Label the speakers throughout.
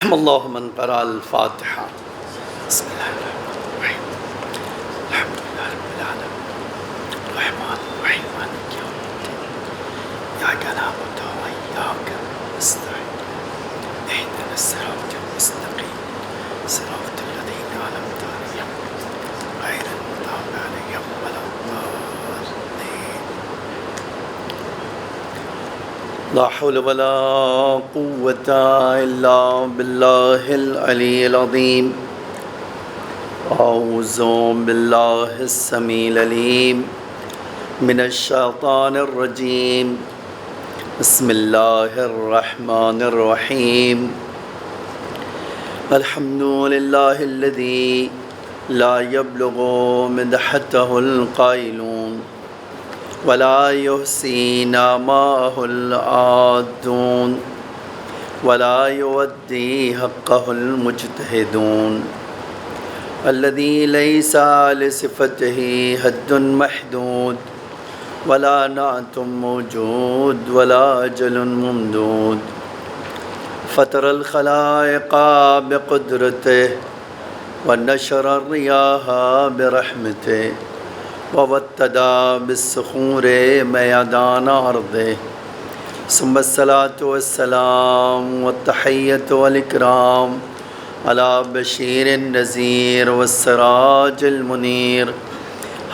Speaker 1: اللهم من قرأ الفاتحة بسم الله الرحمن الرحيم الحمد لله رب العالمين الرحمن الرحيم مالك يوم الدين إياك نعبد وإياك نستعين اهدنا الصراط المستقيم صراط الذين أنعمت عليهم غير المغضوب عليهم ولا الضالين لا حول ولا قوة إلا بالله العلي العظيم أعوذ بالله السميع العليم من الشيطان الرجيم بسم الله الرحمن الرحيم الحمد لله الذي لا يبلغ مدحته القائلون ولا يحصي نعماه العادون ولا يودي حقه المجتهدون الذي ليس لصفته حد محدود ولا نعت موجود ولا أجل ممدود فطر الخلائق بقدرته ونشر الرياح برحمته ووتدا بالصخور میدان عرضه ثم الصلاة والسلام والتحية والإكرام على بشير النذير والسراج المنير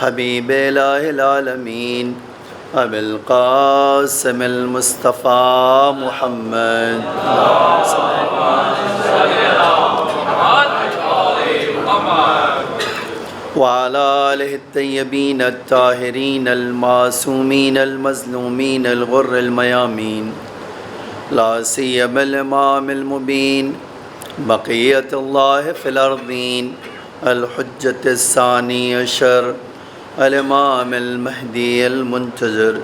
Speaker 1: حبيب إله العالمين أبي القاسم المصطفى محمد وعلى آله الطيبين الطاهرين المعصومين المظلومين الغر الميامين لا سيما الإمام المبين بقية الله في الأرضين الحجة الثاني عشر الإمام المهدي المنتظر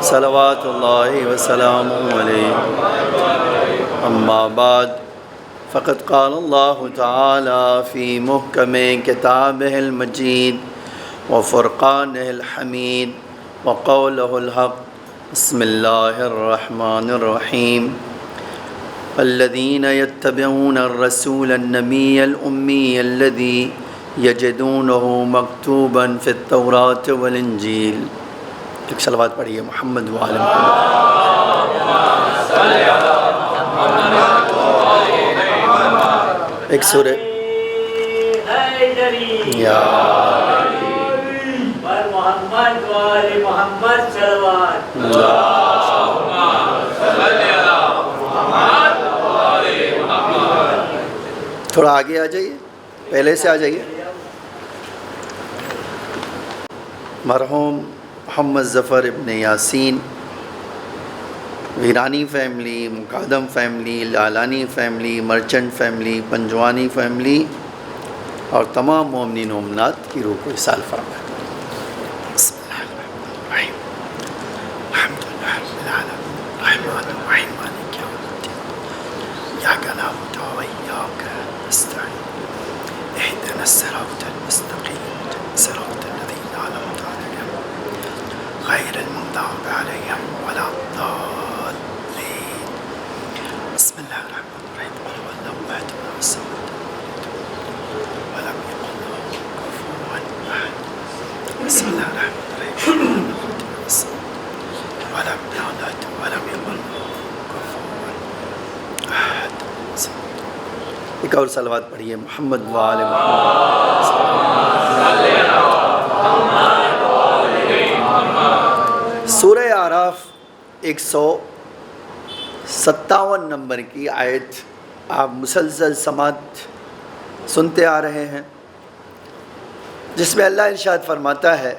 Speaker 1: صلوات الله وسلامه عليه أما بعد فقد قال الله تعالى في محكم كتابه المجيد وفرقانه الحميد وقوله الحق بسم الله الرحمن الرحيم الذين يتبعون الرسول النبي الأمي الذي يجدونه مكتوبا في التوراة والإنجيل ایک صلوات پڑھیے محمد وآل محمد ایک سورہ یا
Speaker 2: محمد وآل محمد صلوات
Speaker 1: تھوڑا آگے آ جائیے، پہلے سے آ جائیے۔ مرحوم محمد ظفر ابن Yasin, Virani family, Mukadam family, Lalani family, Merchant family, Panjwani family اور تمام مومنین و مومنات کی روح کو اصال فرمائے۔ بسم اللہ الرحمن الرحیم الحمد للہ رب العالمین الرحمن الرحیم مالک یوم الدین ایاک نعبد وإیاک نستعین اهدنا الصراط المستقیم صراط الذین أنعمت علیہم غیر المغضوب علیہم ولا الضالین۔ بسم اللہ الرحمن الرحیم قل هو الله احد الله الصمد ولم يكن له كفوا احد۔ بسم اللہ الرحمن الرحیم ولم يولد ولم يكن له كفوا احد۔ ایک اور صلوات پڑھیے محمد وآل محمد۔ سورہ اعراف 157 نمبر کی آیت آپ مسلسل سماعت سنتے آ رہے ہیں، جس میں اللہ ارشاد فرماتا ہے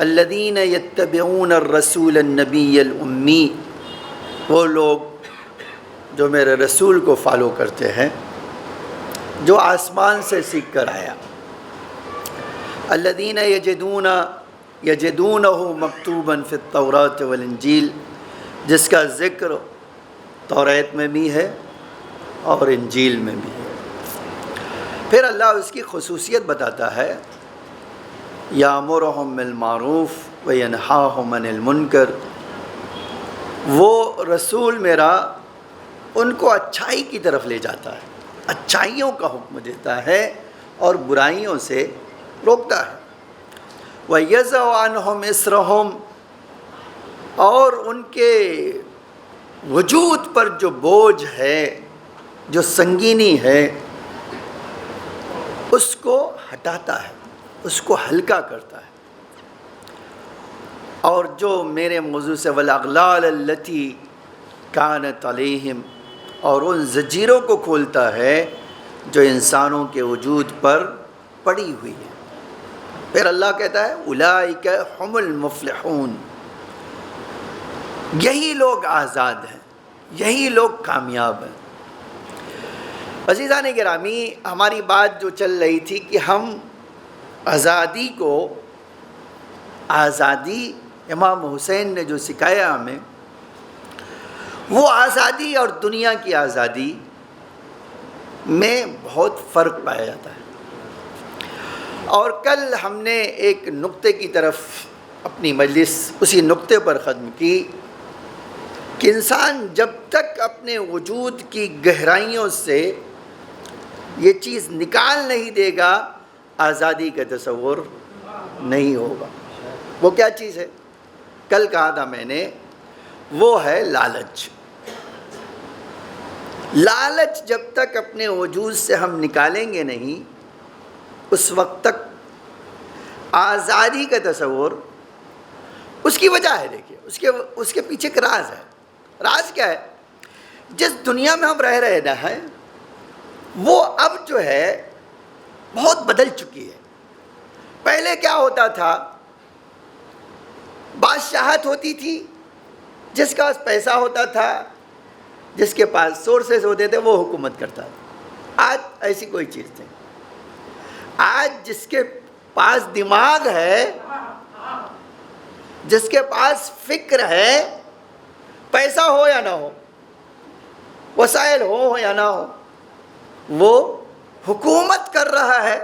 Speaker 1: الذین یتبعون الرسول النبی الامی، وہ لوگ جو میرے رسول کو فالو کرتے ہیں جو آسمان سے سیکھ کر آیا۔ الذین یجدونہ مکتوبا فی التوراۃ والانجیل، جس کا ذکر توریت میں بھی ہے اور انجیل میں بھی ہے۔ پھر اللہ اس کی خصوصیت بتاتا ہے یامرہم بالمعروف وینہاہم عن المنکر، وہ رسول میرا ان کو اچھائی کی طرف لے جاتا ہے، اچھائیوں کا حکم دیتا ہے اور برائیوں سے روکتا ہے۔ وَيَضَعُ عَنْهُمْ إِصْرَهُمْ، اور ان کے وجود پر جو بوجھ ہے، جو سنگینی ہے، اس کو ہٹاتا ہے، اس کو ہلکا کرتا ہے۔ اور جو میرے موضوع سے وَالْأَغْلَالَ الَّتِي كَانَتْ عَلَيْهِمْ، اور ان زنجیروں کو کھولتا ہے جو انسانوں کے وجود پر پڑی ہوئی ہے۔ پھر اللہ کہتا ہے أُولَئِكَ هُمُ الْمُفْلِحُونَ، یہی لوگ آزاد ہیں، یہی لوگ کامیاب ہیں۔ عزیزان گرامی، ہماری بات جو چل رہی تھی کہ ہم آزادی کو، آزادی امام حسین نے جو سکھایا ہمیں، وہ آزادی اور دنیا کی آزادی میں بہت فرق پایا جاتا ہے۔ اور کل ہم نے ایک نقطے کی طرف اپنی مجلس اسی نقطے پر ختم کی کہ انسان جب تک اپنے وجود کی گہرائیوں سے یہ چیز نکال نہیں دے گا، آزادی کا تصور نہیں ہوگا۔ وہ کیا چیز ہے؟ کل کہا تھا میں نے، وہ ہے لالچ۔ لالچ جب تک اپنے وجود سے ہم نکالیں گے نہیں، اس وقت تک آزادی کا تصور، اس کی وجہ ہے، دیکھیے اس کے پیچھے ایک راز ہے۔ راز کیا ہے؟ جس دنیا میں ہم رہ رہے ہیں وہ اب جو ہے بہت بدل چکی ہے۔ پہلے کیا ہوتا تھا؟ بادشاہت ہوتی تھی، جس کا پیسہ ہوتا تھا، جس کے پاس سورسز ہوتے تھے، وہ حکومت کرتا تھا۔ آج ایسی کوئی چیز نہیں۔ آج جس کے پاس دماغ ہے، جس کے پاس فکر ہے، پیسہ ہو یا نہ ہو، وسائل ہو یا نہ ہو، وہ حکومت کر رہا ہے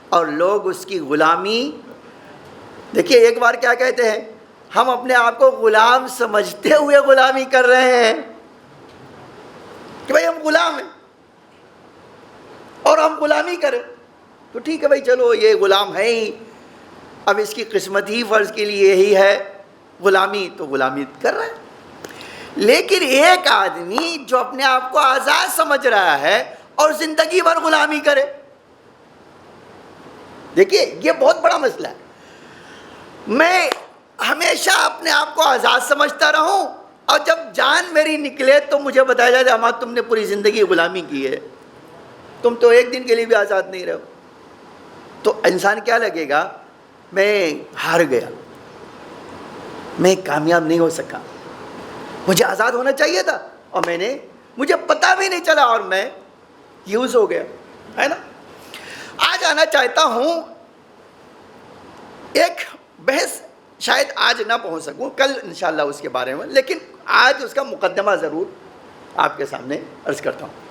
Speaker 1: اور لوگ اس کی غلامی۔ دیکھیے ایک بار کیا کہتے ہیں، ہم اپنے آپ کو غلام سمجھتے ہوئے غلامی کر رہے ہیں کہ بھائی ہم غلام ہیں اور ہم غلامی کریں تو ٹھیک ہے بھائی، چلو یہ غلام ہے ہی، اب اس کی قسمت ہی فرض کے لیے یہی ہے غلامی، تو غلامی کر رہا ہے۔ لیکن ایک آدمی جو اپنے آپ کو آزاد سمجھ رہا ہے اور زندگی بھر غلامی کرے، دیکھیے یہ بہت بڑا مسئلہ ہے۔ میں ہمیشہ اپنے آپ کو آزاد سمجھتا رہوں اور جب جان میری نکلے تو مجھے بتایا جائے ہمارا تم نے پوری زندگی غلامی کی ہے، تم تو ایک دن کے لیے بھی آزاد نہیں رہو، تو انسان کیا لگے گا؟ میں ہار گیا، میں کامیاب نہیں ہو سکا، مجھے آزاد ہونا چاہیے تھا اور مجھے پتہ بھی نہیں چلا اور میں یوز ہو گیا، ہے نا۔ آج آنا چاہتا ہوں، ایک بحث شاید آج نہ پہنچ سکوں، کل انشاءاللہ اس کے بارے میں، لیکن آج اس کا مقدمہ ضرور آپ کے سامنے عرض کرتا ہوں۔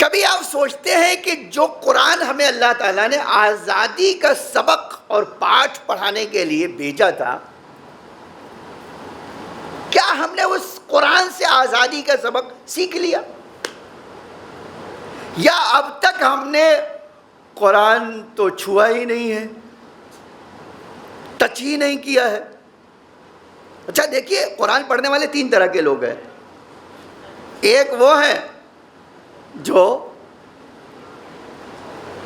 Speaker 1: کبھی آپ سوچتے ہیں کہ جو قرآن ہمیں اللہ تعالیٰ نے آزادی کا سبق اور پاٹھ پڑھانے کے لیے بھیجا تھا، کیا ہم نے اس قرآن سے آزادی کا سبق سیکھ لیا؟ یا اب تک ہم نے قرآن تو چھوا ہی نہیں ہے، ٹچ ہی نہیں کیا ہے؟ اچھا دیکھیے، قرآن پڑھنے والے تین طرح کے لوگ ہیں۔ ایک وہ ہیں جو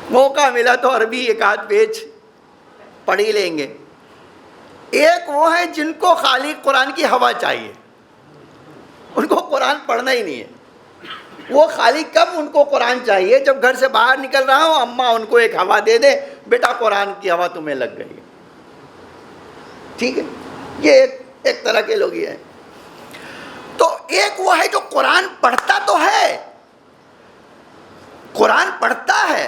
Speaker 1: موقع ملا تو عربی ایک آدھ پیج پڑھ ہی لیں گے۔ ایک وہ ہیں جن کو خالی قرآن کی ہوا چاہیے، ان کو قرآن پڑھنا ہی نہیں ہے۔ وہ خالی کب ان کو قرآن چاہیے؟ جب گھر سے باہر نکل رہا ہوں، اماں ان کو ایک ہوا دے دے، بیٹا قرآن کی ہوا تمہیں لگ گئی ہے، ٹھیک ہے۔ یہ ایک طرح کے لوگ یہ ہیں۔ تو ایک وہ ہے جو قرآن پڑھتا تو ہے، قرآن پڑھتا ہے،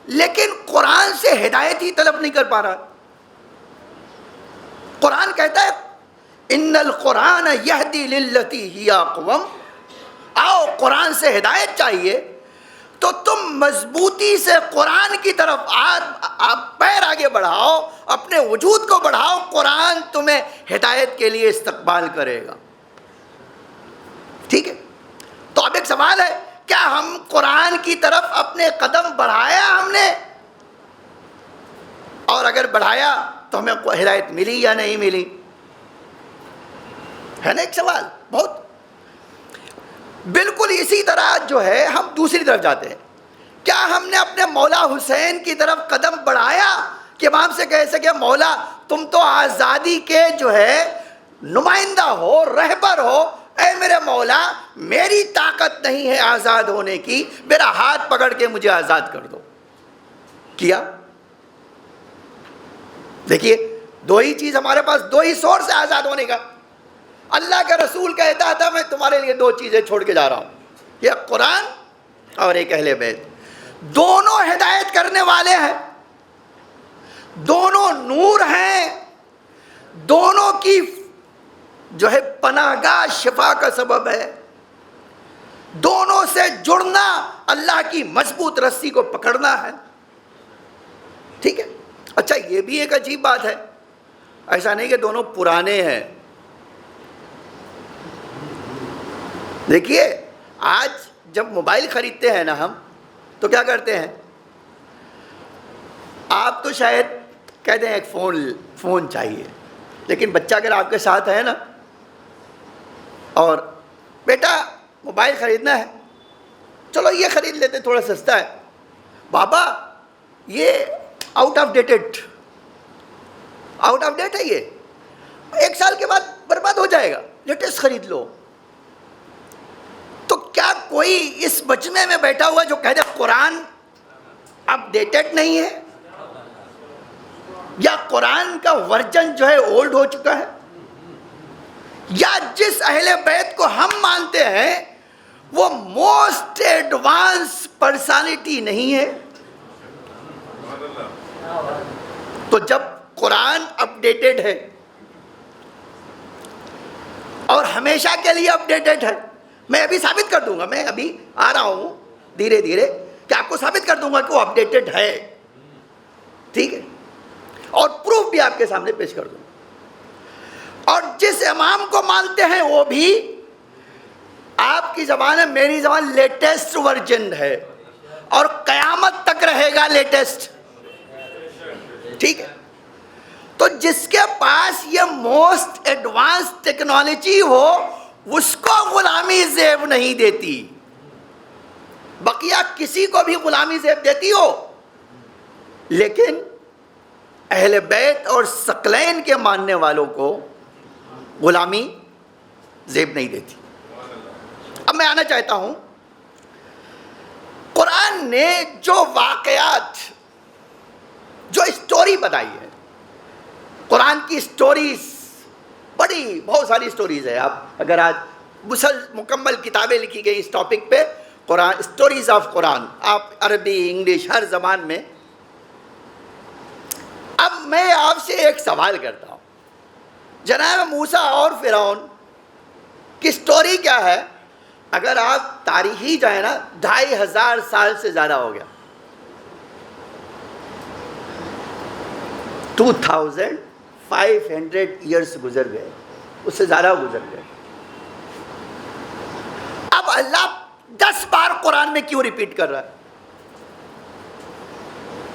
Speaker 1: لیکن قرآن سے ہدایت ہی طلب نہیں کر پا رہا۔ قرآن کہتا ہے ان القرآن یہدی للتی ہی اقوم، آؤ قرآن سے ہدایت چاہیے تو تم مضبوطی سے قرآن کی طرف آپ پیر آگے بڑھاؤ، اپنے وجود کو بڑھاؤ، قرآن تمہیں ہدایت کے لیے استقبال کرے گا۔ ٹھیک ہے؟ تو اب ایک سوال ہے، کیا ہم قرآن کی طرف اپنے قدم بڑھایا ہم نے؟ اور اگر بڑھایا تو ہمیں ہدایت ملی یا نہیں ملی؟ ہے نا ایک سوال بہت. بالکل اسی طرح جو ہے ہم دوسری طرف جاتے ہیں. کیا ہم نے اپنے مولا حسین کی طرف قدم بڑھایا کہ ہم سے کہہ سکے مولا تم تو آزادی کے جو ہے نمائندہ ہو، رہبر ہو، اے میرے مولا میری طاقت نہیں ہے آزاد ہونے کی، میرا ہاتھ پکڑ کے مجھے آزاد کر دو؟ کیا؟ دیکھیے دو ہی چیز ہمارے پاس، دو ہی سورس ہے آزاد ہونے کا. اللہ کا رسول کہتا تھا میں تمہارے لیے دو چیزیں چھوڑ کے جا رہا ہوں، یہ قرآن اور ایک اہل بیت. دونوں ہدایت کرنے والے ہیں، دونوں نور ہیں، دونوں کی جو ہے پناہ گاہ شفا کا سبب ہے. دونوں سے جڑنا اللہ کی مضبوط رسی کو پکڑنا ہے. ٹھیک ہے؟ اچھا یہ بھی ایک عجیب بات ہے، ایسا نہیں کہ دونوں پرانے ہیں. دیکھیے آج جب موبائل خریدتے ہیں نا ہم تو کیا کرتے ہیں؟ آپ تو شاید کہتے ہیں ایک فون چاہیے، لیکن بچہ اگر آپ کے ساتھ ہے نا اور بیٹا موبائل خریدنا ہے، چلو یہ خرید لیتے تھوڑا سستا ہے. بابا یہ آؤٹ آف ڈیٹ ہے، یہ 1 سال کے بعد برباد ہو جائے گا، لیٹسٹ خرید لو. تو کیا کوئی اس مجمع میں بیٹھا ہوا جو کہتے قرآن اپ ڈیٹڈ نہیں ہے، یا قرآن کا ورژن جو ہے اولڈ ہو چکا ہے، یا جس اہل بیت کو ہم مانتے ہیں وہ موسٹ ایڈوانس پرسنالٹی نہیں ہے؟ تو جب قرآن اپ ڈیٹڈ ہے اور ہمیشہ کے لیے اپ ڈیٹڈ ہے، میں ابھی ثابت کر دوں گا، میں ابھی آ رہا ہوں دھیرے دھیرے کہ آپ کو ثابت کر دوں گا کہ وہ اپ ڈیٹڈ ہے. ٹھیک ہے؟ اور پروف بھی آپ کے سامنے پیش کر دوں. اور جس امام کو مانتے ہیں وہ بھی، آپ کی زبان ہے میری زبان، لیٹسٹ ورژن ہے اور قیامت تک رہے گا لیٹسٹ. ٹھیک ہے؟ تو جس کے پاس یہ موسٹ ایڈوانس ٹیکنالوجی ہو اس کو غلامی زیب نہیں دیتی، بقیہ کسی کو بھی غلامی زیب دیتی ہو، لیکن اہل بیت اور ثقلین کے ماننے والوں کو غلامی زیب نہیں دیتی. اب میں آنا چاہتا ہوں، قرآن نے جو واقعات، جو اسٹوری بتائی ہے، قرآن کی اسٹوریز بڑی بہت ساری اسٹوریز ہے. آپ اگر آج مکمل کتابیں لکھی گئی اس ٹاپک پہ، قرآن اسٹوریز آف قرآن، آپ عربی انگلش ہر زبان میں. اب میں آپ سے ایک سوال کرتا ہوں، جناب موسیٰ اور فرعون کی اسٹوری کیا ہے؟ اگر آپ تاریخی جائیں نا 2500 سال سے زیادہ ہو گیا، 2500 ایئرس گزر گئے، اس سے زیادہ گزر گئے. اب اللہ 10 بار قرآن میں کیوں ریپیٹ کر رہا ہے؟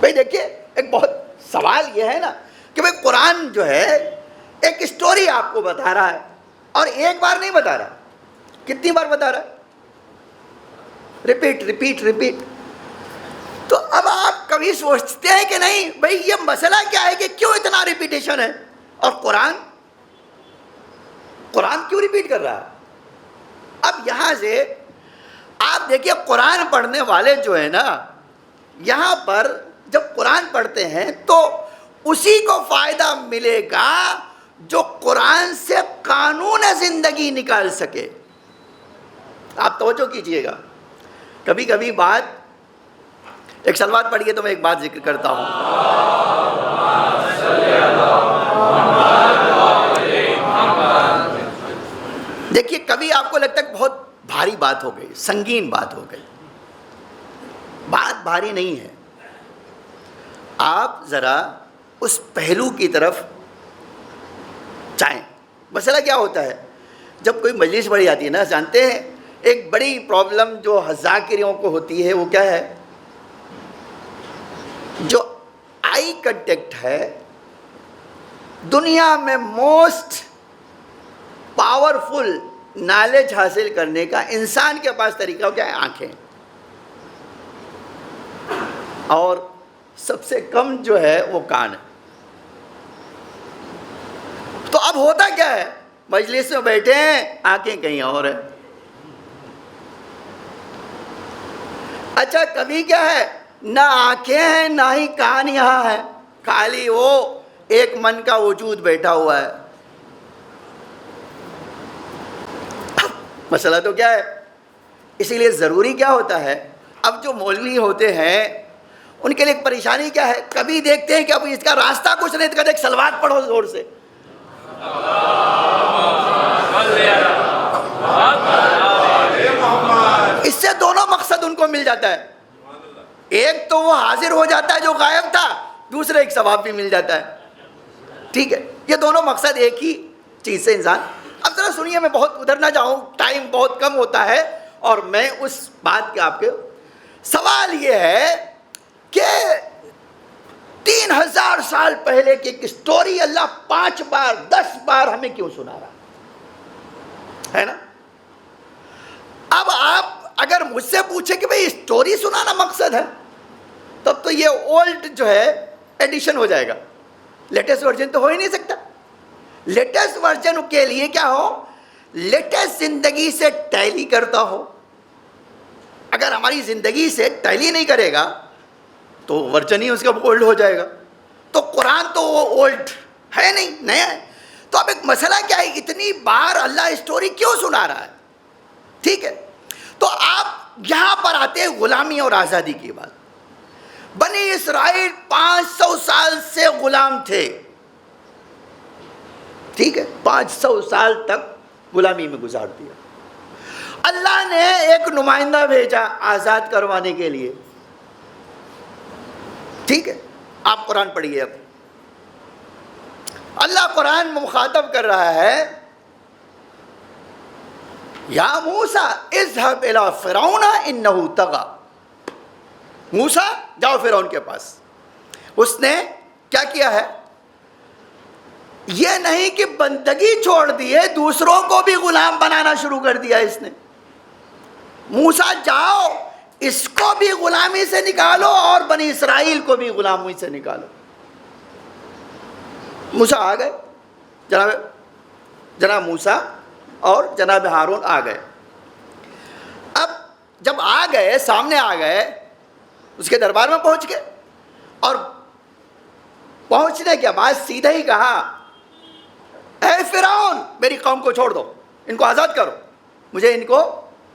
Speaker 1: بھائی دیکھیے ایک بہت سوال یہ ہے نا کہ بھائی قرآن جو ہے ایک اسٹوری آپ کو بتا رہا ہے، اور ایک بار نہیں بتا رہا، کتنی بار بتا رہا ہے؟ ریپیٹ. تو اب آپ کبھی سوچتے ہیں کہ نہیں بھائی یہ مسئلہ کیا ہے کہ کیوں اتنا ریپیٹیشن ہے، اور قرآن کیوں ریپیٹ کر رہا ہے؟ اب یہاں سے آپ دیکھیے قرآن پڑھنے والے جو ہے نا، یہاں پر جب قرآن پڑھتے ہیں تو اسی کو فائدہ ملے گا جو قرآن سے قانون زندگی نکال سکے. آپ توجہ کیجئے گا، کبھی کبھی بات، ایک سلوات پڑھیے تو میں ایک بات ذکر کرتا ہوں. دیکھیے کبھی آپ کو لگتا ہے کہ بہت بھاری بات ہو گئی، سنگین بات ہو گئی. بات بھاری نہیں ہے. آپ ذرا اس پہلو کی طرف جائیں. مسئلہ کیا ہوتا ہے؟ جب کوئی مجلس بڑھی جاتی ہے نا، جانتے ہیں ایک بڑی پرابلم جو ذاکروں کو ہوتی ہے وہ کیا ہے؟ جو آئی کنٹیکٹ ہے، دنیا میں موسٹ پاورفل نالج حاصل کرنے کا انسان کے پاس طریقہ کیا ہے؟ آنکھیں. اور سب سے کم جو ہے وہ کان ہے. تو اب ہوتا کیا ہے؟ مجلس میں بیٹھے ہیں، آنکھیں کہیں اور ہیں. اچھا کبھی کیا ہے؟ نہ آنکھیں ہیں نہ ہی کان یہاں ہے، خالی وہ ایک من کا وجود بیٹھا ہوا ہے. مسئلہ تو کیا ہے؟ اسی لیے ضروری کیا ہوتا ہے؟ اب جو مولوی ہوتے ہیں ان کے لیے ایک پریشانی کیا ہے؟ کبھی دیکھتے ہیں کہ اب اس کا راستہ کچھ نہیں، تو کہتے ہیں سلوات پڑھو زور سے. اس سے دونوں مقصد ان کو مل جاتا ہے. ایک تو وہ حاضر ہو جاتا ہے جو غائب تھا، دوسرے ایک ثواب بھی مل جاتا ہے. ٹھیک ہے، یہ دونوں مقصد ایک ہی چیز سے انسان. اب ذرا سنیے، میں بہت ادھر نہ جاؤں، ٹائم بہت کم ہوتا ہے، اور میں اس بات کے آپ کے سوال یہ ہے کہ 3000 سال پہلے کی ایک سٹوری اللہ 5 بار 10 بار ہمیں کیوں سنا رہا ہے نا؟ اب آپ اگر مجھ سے پوچھیں کہ بھئی سٹوری سنانا مقصد ہے، تب تو یہ اولڈ جو ہے ایڈیشن ہو جائے گا. لیٹسٹ ورژن تو ہو ہی نہیں سکتا. لیٹسٹ ورژن کے لیے کیا ہو؟ لیٹسٹ زندگی سے ٹیلی کرتا ہو. اگر ہماری زندگی سے ٹیلی نہیں کرے گا تو ورژن ہی اس کا اولڈ ہو جائے گا. تو قرآن تو وہ اولڈ ہے نہیں، نیا ہے. تو اب ایک مسئلہ کیا ہے؟ اتنی بار اللہ اسٹوری کیوں سنا رہا ہے؟ ٹھیک ہے، تو آپ یہاں پر آتے ہیں غلامی اور آزادی کی بات. بنی اسرائیل 500 سال سے غلام تھے. ٹھیک ہے، 500 سال تک غلامی میں گزار دیا. اللہ نے ایک نمائندہ بھیجا آزاد کروانے کے لیے. ٹھیک ہے، آپ قرآن پڑھیے. اب اللہ قرآن میں مخاطب کر رہا ہے، یا موسیٰ اذهب الی فرعون انہ طغی. موسیٰ جاؤ فرعون کے پاس. اس نے کیا کیا ہے؟ یہ نہیں کہ بندگی چھوڑ دیے، دوسروں کو بھی غلام بنانا شروع کر دیا اس نے. موسیٰ جاؤ، اس کو بھی غلامی سے نکالو اور بنی اسرائیل کو بھی غلامی سے نکالو. موسیٰ آ گئے، جناب موسیٰ اور جناب ہارون آ گئے. اب جب آ گئے، سامنے آ گئے، اس کے دربار میں پہنچ گئے، اور پہنچنے کے بعد سیدھا ہی کہا، اے فرعون میری قوم کو چھوڑ دو، ان کو آزاد کرو، مجھے ان کو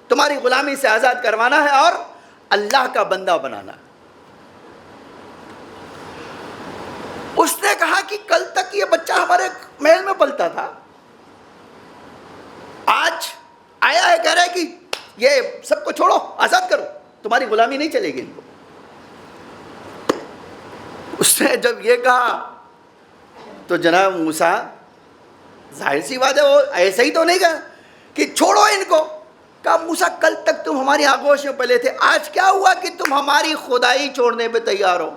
Speaker 1: تمہاری غلامی سے آزاد کروانا ہے اور اللہ کا بندہ بنانا ہے. اس نے کہا کہ کل تک یہ بچہ ہمارے محل میں پلتا تھا، آج آیا ہے کہہ رہا ہے کہ یہ سب کو چھوڑو، آزاد کرو، تمہاری غلامی نہیں چلے گی ان کو. اس نے جب یہ کہا تو جناب موسیٰ، ظاہر سی بات ہے وہ ایسا ہی تو نہیں کہا کہ چھوڑو ان کو. کہا موسیٰ کل تک تم ہماری آغوش میں پلے تھے، آج کیا ہوا کہ تم ہماری خدائی چھوڑنے پہ تیار ہو؟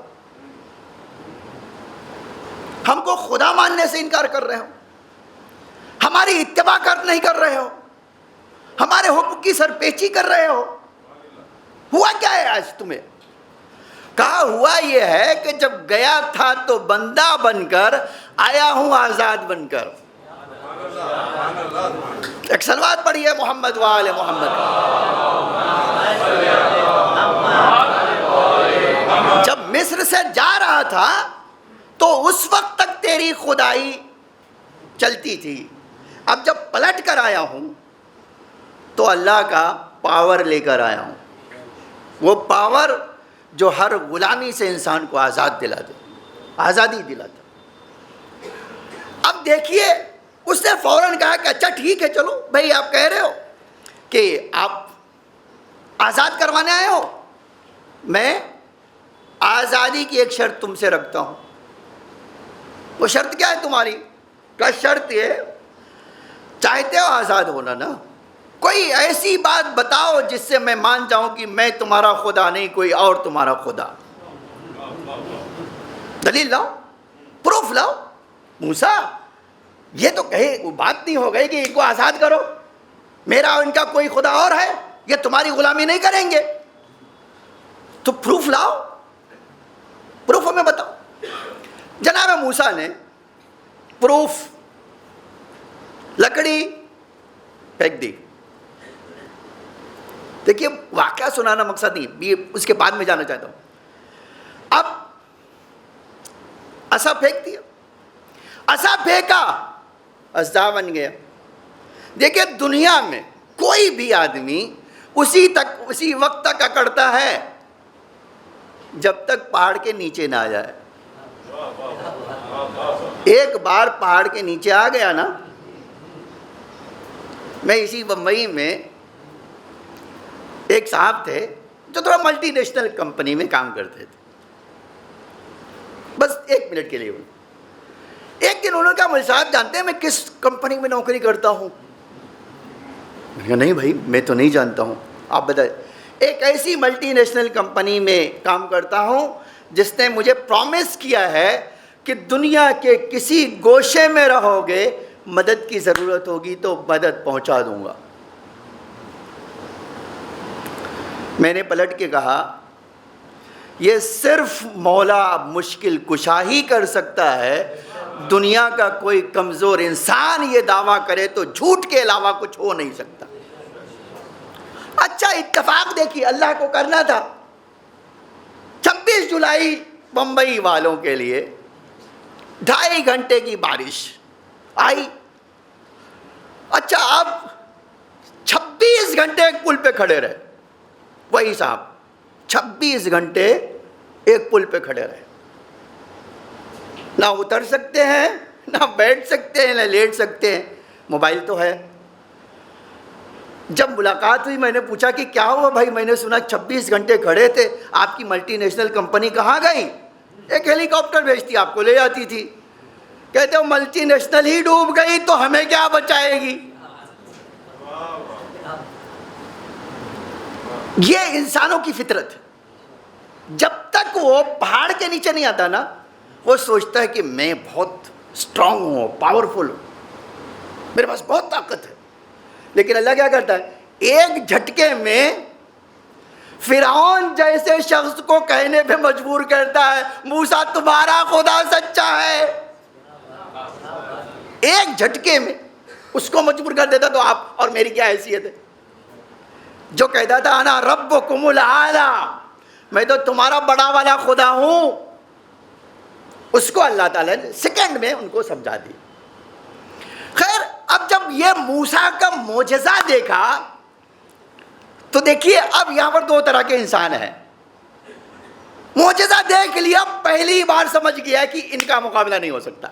Speaker 1: ہم کو خدا ماننے سے انکار کر رہے ہو، ہماری اتباع نہیں کر رہے ہو، ہمارے حکم کی سرپیچی کر رہے ہو. ہوا کیا ہے آج تمہیں؟ کہا ہوا یہ ہے کہ جب گیا تھا تو بندہ بن کر آیا ہوں آزاد بن کر. ایک صلوات پڑھیے محمد وآل محمد. جب مصر سے جا رہا تھا تو اس وقت تک تیری خدائی چلتی تھی، اب جب پلٹ کر آیا ہوں تو اللہ کا پاور لے کر آیا ہوں، وہ پاور جو ہر غلامی سے انسان کو آزاد دلا دے، آزادی دلاتا. اب دیکھیے اس نے فوراً کہا کہ اچھا ٹھیک ہے، چلو بھائی آپ کہہ رہے ہو کہ آپ آزاد کروانے آئے ہو، میں آزادی کی ایک شرط تم سے رکھتا ہوں. وہ شرط کیا ہے تمہاری؟ کیا شرط یہ چاہتے ہو آزاد ہونا نا؟ کوئی ایسی بات بتاؤ جس سے میں مان جاؤں کہ میں تمہارا خدا نہیں، کوئی اور تمہارا خدا. دلیل لاؤ، پروف لاؤ. موسیٰ یہ تو کہے وہ بات نہیں ہو گئی کہ ان کو آزاد کرو، میرا اور ان کا کوئی خدا اور ہے، یہ تمہاری غلامی نہیں کریں گے. تو پروف لاؤ، پروف ہمیں بتاؤ. جناب موسیٰ نے پروف لکڑی پھینک دی. دیکھیے واقعہ سنانا مقصد نہیں، یہ اس کے بعد میں جانا چاہتا ہوں. اب عصا پھینک دیا، عصا پھینکا، عصا بن گیا. دیکھیے دنیا میں کوئی بھی آدمی اسی وقت تک اکڑتا ہے جب تک پہاڑ کے نیچے نہ آ جائے. ایک بار پہاڑ کے نیچے آ گیا نا. میں اسی بمبئی میں ایک صاحب تھے جو تھوڑا ملٹی نیشنل کمپنی میں کام کرتے تھے. بس 1 منٹ کے لیے ایک دن انہوں نے کہا مجھے صاحب جانتے ہیں میں کس کمپنی میں نوکری کرتا ہوں؟ میں نے کہا نہیں بھائی میں تو نہیں جانتا ہوں، آپ بتائیں. ایک ایسی ملٹی نیشنل کمپنی میں کام کرتا ہوں جس نے مجھے پرومس کیا ہے کہ دنیا کے کسی گوشے میں رہو گے، مدد کی ضرورت ہوگی تو مدد پہنچا دوں گا. میں نے پلٹ کے کہا یہ صرف مولا مشکل کشا ہی کر سکتا ہے، دنیا کا کوئی کمزور انسان یہ دعویٰ کرے تو جھوٹ کے علاوہ کچھ ہو نہیں سکتا. اچھا اتفاق دیکھیے اللہ کو کرنا تھا. 26 جولائی بمبئی والوں کے لیے 2.5 گھنٹے کی بارش آئی. اچھا اب 26 گھنٹے ایک پل پہ کھڑے رہے. وہی صاحب 26 گھنٹے ایک پل پہ کھڑے رہے. نہ اتر سکتے ہیں، نہ بیٹھ سکتے ہیں، نہ لیٹ سکتے ہیں. موبائل تو ہے. جب ملاقات ہوئی میں نے پوچھا کہ کیا ہوا بھائی، میں نے سنا 26 گھنٹے کھڑے تھے، آپ کی ملٹی نیشنل کمپنی کہاں گئی؟ ایک ہیلی کاپٹر بھیجتی آپ کو لے جاتی تھی. کہتے ہو ملٹی نیشنل ہی ڈوب گئی تو ہمیں کیا بچائے گی؟ یہ انسانوں کی فطرت ہے. جب تک وہ پہاڑ کے نیچے نہیں آتا نا، وہ سوچتا ہے کہ میں بہت اسٹرانگ ہوں، پاورفل ہوں، میرے پاس بہت طاقت ہے. لیکن اللہ کیا کرتا ہے؟ ایک جھٹکے میں فرعون جیسے شخص کو کہنے پہ مجبور کرتا ہے موسیٰ تمہارا خدا سچا ہے. ایک جھٹکے میں اس کو مجبور کر دیتا. تو آپ اور میری کیا حیثیت ہے؟ جو کہتا تھا انا ربکم الاعلی، میں تو تمہارا بڑا والا خدا ہوں، اس کو اللہ تعالیٰ نے سیکنڈ میں ان کو سمجھا دی. خیر اب جب یہ موسیٰ کا معجزہ دیکھا تو دیکھیے اب یہاں پر 2 طرح کے انسان ہیں. معجزہ دیکھ لیا، پہلی بار سمجھ گیا کہ ان کا مقابلہ نہیں ہو سکتا.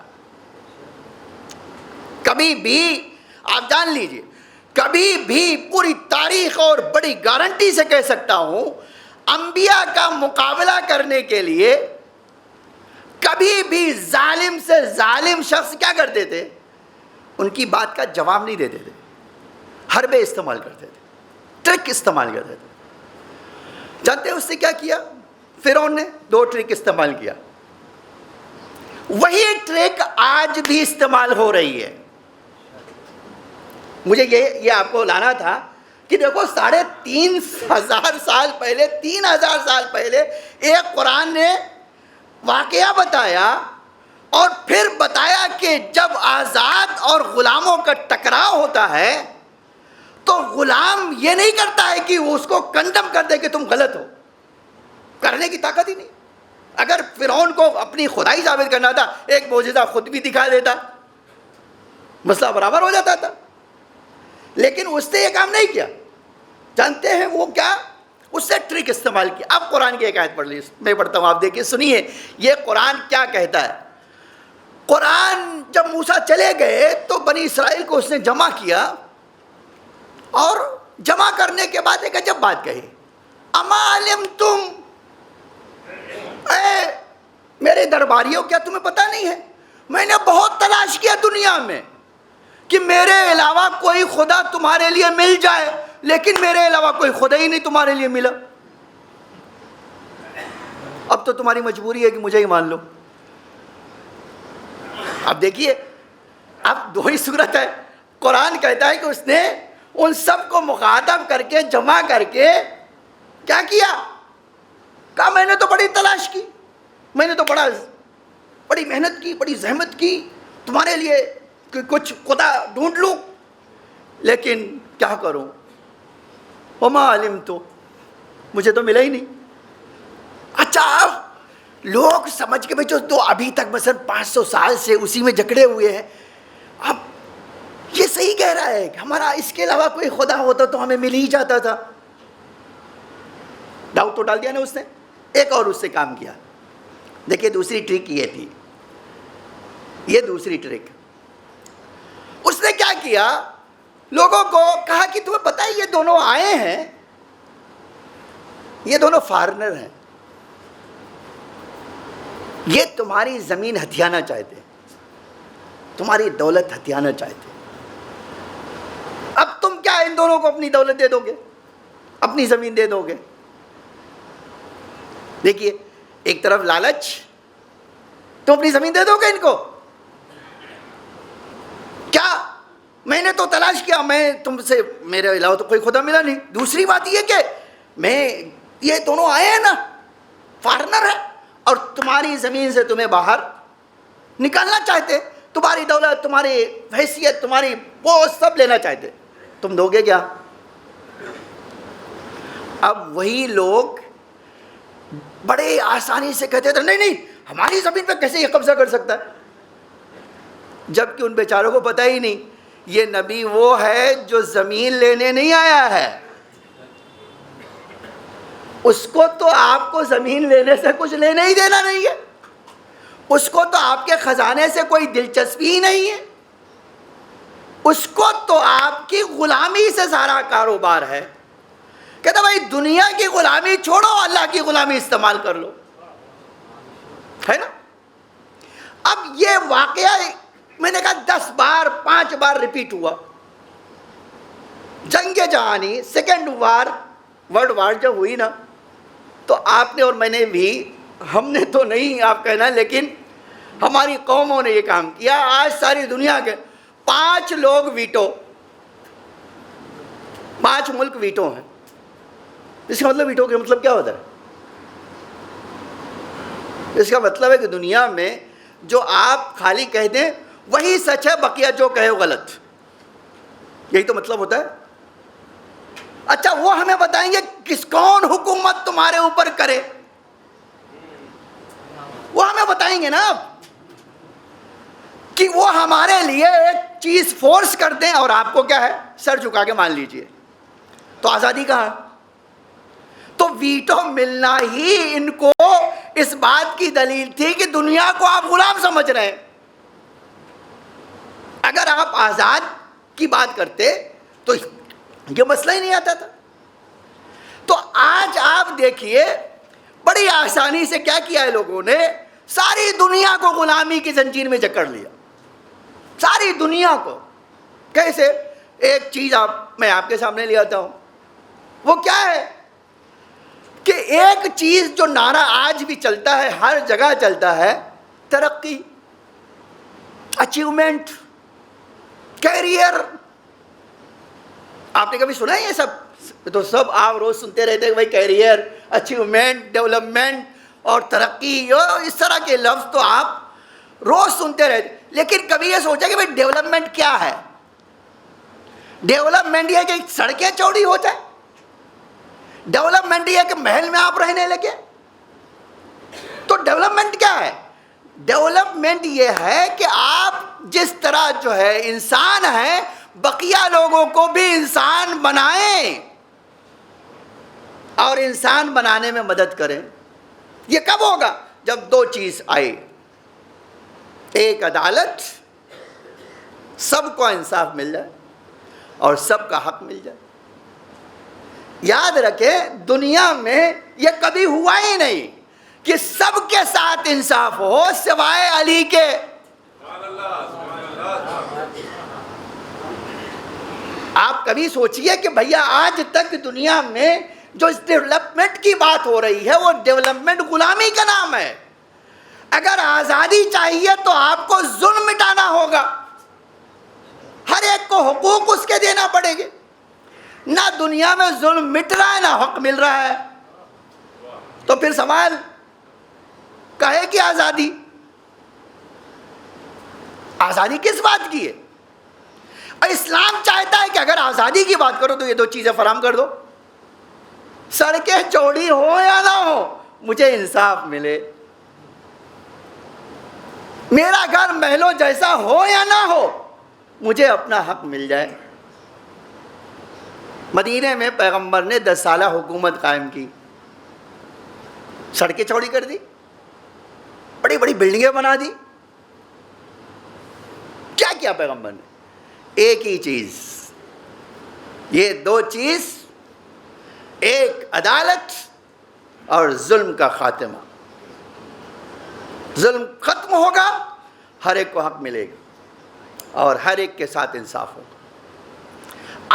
Speaker 1: کبھی بھی آپ جان لیجئے، کبھی بھی پوری تاریخ اور بڑی گارنٹی سے کہہ سکتا ہوں انبیاء کا مقابلہ کرنے کے لیے کبھی بھی ظالم سے ظالم شخص کیا کرتے تھے؟ ان کی بات کا جواب نہیں دیتے تھے، حربے استعمال کرتے تھے، ٹرک استعمال کرتے تھے. جانتے ہیں اس سے کیا کیا فرعون نے؟ 2 ٹرک استعمال کیا. وہی ٹرک آج بھی استعمال ہو رہی ہے. مجھے یہ آپ کو لانا تھا کہ دیکھو 3,500 سال پہلے 3,000 سال پہلے ایک قرآن نے واقعہ بتایا اور پھر بتایا کہ جب آزاد اور غلاموں کا ٹکراؤ ہوتا ہے تو غلام یہ نہیں کرتا ہے کہ وہ اس کو کنڈم کر دے کہ تم غلط ہو. کرنے کی طاقت ہی نہیں. اگر فرعون کو اپنی خدائی ثابت کرنا تھا ایک معجزہ خود بھی دکھا دیتا، مسئلہ برابر ہو جاتا تھا. لیکن اس نے یہ کام نہیں کیا. جانتے ہیں وہ کیا؟ اس سے ٹرک استعمال کی. اب قرآن کی ایک آیت پڑھ لی، میں پڑھتا ہوں، آپ دیکھیے سنیے یہ قرآن کیا کہتا ہے. قرآن جب موسیٰ چلے گئے تو بنی اسرائیل کو اس نے جمع کیا اور جمع کرنے کے بعد ایک عجب بات کہی، اما علمتم، اے میرے درباریوں کیا تمہیں پتہ نہیں ہے؟ میں نے بہت تلاش کیا دنیا میں کہ میرے علاوہ کوئی خدا تمہارے لیے مل جائے، لیکن میرے علاوہ کوئی خدا ہی نہیں تمہارے لیے ملا، اب تو تمہاری مجبوری ہے کہ مجھے ہی مان لو۔ اب دیکھیے، اب دو ہی صورت ہے۔ قرآن کہتا ہے کہ اس نے ان سب کو مخاطب کر کے، جمع کر کے کیا کیا؟ کہا میں نے تو بڑی تلاش کی، میں نے تو بڑی محنت کی، بڑی زحمت کی تمہارے لیے کہ کچھ خدا ڈھونڈ لوں، لیکن کیا کروں؟ وما علمت، مجھے تو ملا ہی نہیں۔ اچھا، لوگ سمجھ کے جو تو ابھی تک مثلا 500 سال سے اسی میں جکڑے ہوئے ہیں، اب یہ صحیح کہہ رہا ہے کہ ہمارا اس کے علاوہ کوئی خدا ہوتا تو ہمیں مل ہی جاتا تھا۔ ڈاؤٹ تو ڈال دیا نا اس نے۔ ایک اور اس سے کام کیا، دیکھیے دوسری ٹرک یہ تھی، یہ دوسری ٹرک اس نے کیا کیا، لوگوں کو کہا کہ تمہیں پتہ ہے یہ دونوں آئے ہیں، یہ دونوں فارنر ہیں، یہ تمہاری زمین ہتھیانا چاہتے ہیں، تمہاری دولت ہتھیانا چاہتے ہیں، اب تم کیا ان دونوں کو اپنی دولت دے دو گے، اپنی زمین دے دو گے؟ دیکھیے، ایک طرف لالچ، تم اپنی زمین دے دو گے ان کو؟ کیا میں نے تو تلاش کیا، میں تم سے میرے علاوہ تو کوئی خدا ملا نہیں۔ دوسری بات یہ کہ یہ دونوں آئے ہیں نا، فارنر ہے، اور تمہاری زمین سے تمہیں باہر نکالنا چاہتے، تمہاری دولت، تمہاری حیثیت، تمہاری پوسٹ سب لینا چاہتے، تم دو گے کیا؟ اب وہی لوگ بڑے آسانی سے کہتے تھے نہیں ہماری زمین پہ کیسے یہ قبضہ کر سکتا ہے، جبکہ ان بیچاروں کو پتہ ہی نہیں یہ نبی وہ ہے جو زمین لینے نہیں آیا ہے، اس کو تو آپ کو زمین لینے سے کچھ لینا ہی دینا نہیں ہے، اس کو تو آپ کے خزانے سے کوئی دلچسپی ہی نہیں ہے، اس کو تو آپ کی غلامی سے سارا کاروبار ہے۔ کہتا بھائی دنیا کی غلامی چھوڑو، اللہ کی غلامی استعمال کر لو، ہے نا؟ اب یہ واقعہ میں نے کہا 10 بار 5 بار ریپیٹ ہوا۔ جنگ جہانی، سیکنڈ ورلڈ وار جب ہوئی نا، تو آپ نے اور میں نے بھی، ہم نے تو نہیں آپ کہنا، لیکن ہماری قوموں نے یہ کام کیا۔ آج ساری دنیا کے 5 لوگ ویٹو، 5 ملک ویٹو ہیں۔ اس کا مطلب ویٹو کا مطلب کیا ہوتا ہے؟ اس کا مطلب ہے کہ دنیا میں جو آپ خالی کہہ دیں وہی سچ ہے، بقیہ جو کہے وہ غلط، یہی تو مطلب ہوتا ہے۔ اچھا، وہ ہمیں بتائیں گے کون حکومت تمہارے اوپر کرے، وہ ہمیں بتائیں گے نا کہ وہ ہمارے لیے ایک چیز فورس کر دیں اور آپ کو کیا ہے، سر جھکا کے مان لیجئے، تو آزادی کہاں؟ تو ویٹو ملنا ہی ان کو اس بات کی دلیل تھی کہ دنیا کو آپ غلام سمجھ رہے ہیں۔ اگر آپ آزاد کی بات کرتے تو یہ مسئلہ ہی نہیں آتا تھا۔ تو آج آپ دیکھیے بڑی آسانی سے کیا کیا ہے لوگوں نے، ساری دنیا کو غلامی کی زنجیر میں جکڑ لیا، ساری دنیا کو۔ کیسے؟ ایک چیز میں آپ کے سامنے لے آتا ہوں، وہ کیا ہے کہ ایک چیز جو نعرہ آج بھی چلتا ہے، ہر جگہ چلتا ہے، ترقی، اچیومنٹ، کیریئر۔ آپ نے کبھی سنا ہے یہ سب؟ تو سب آپ روز سنتے رہتے ہیں بھائی کیریئر، اچیومنٹ، ڈیولپمنٹ اور ترقی، اس طرح کے لفظ تو آپ روز سنتے رہتے، لیکن کبھی یہ سوچا کہ بھائی ڈیولپمنٹ کیا ہے؟ ڈیولپمنٹ یہ کہ سڑکیں چوڑی ہو جائے، ڈیولپمنٹ یہ کہ محل میں آپ رہنے لگے، تو ڈیولپمنٹ کیا ہے؟ ڈیولپمنٹ یہ ہے کہ آپ جس طرح جو ہے انسان ہیں، بقیہ لوگوں کو بھی انسان بنائیں اور انسان بنانے میں مدد کریں۔ یہ کب ہوگا؟ جب دو چیز آئے، ایک عدالت، سب کو انصاف مل جائے اور سب کا حق مل جائے۔ یاد رکھیں دنیا میں یہ کبھی ہوا ہی نہیں کہ سب کے ساتھ انصاف ہو سوائے علی کے۔ آپ کبھی سوچئے کہ بھیا آج تک دنیا میں جو اس ڈیولپمنٹ کی بات ہو رہی ہے وہ ڈیولپمنٹ غلامی کا نام ہے. اگر آزادی چاہیے تو آپ کو ظلم مٹانا ہوگا, ہر ایک کو حقوق اس کے دینا پڑیں گے. نہ دنیا میں ظلم مٹ رہا ہے نہ حق مل رہا ہے, تو پھر سوال کہے کہ آزادی کس بات کی ہے؟ اور اسلام چاہتا ہے کہ اگر آزادی کی بات کرو تو یہ دو چیزیں فراہم کر دو, سڑکیں چوڑی ہو یا نہ ہو مجھے انصاف ملے, میرا گھر محلوں جیسا ہو یا نہ ہو مجھے اپنا حق مل جائے. مدینے میں پیغمبر نے 10 سالہ حکومت قائم کی, سڑکیں چوڑی کر دی, بڑی بڑی بلڈنگیں بنا دی. کیا کیا پیغمبر نے؟ ایک ہی چیز, یہ دو چیز, ایک عدالت اور ظلم کا خاتمہ. ظلم ختم ہوگا, ہر ایک کو حق ملے گا اور ہر ایک کے ساتھ انصاف ہوگا.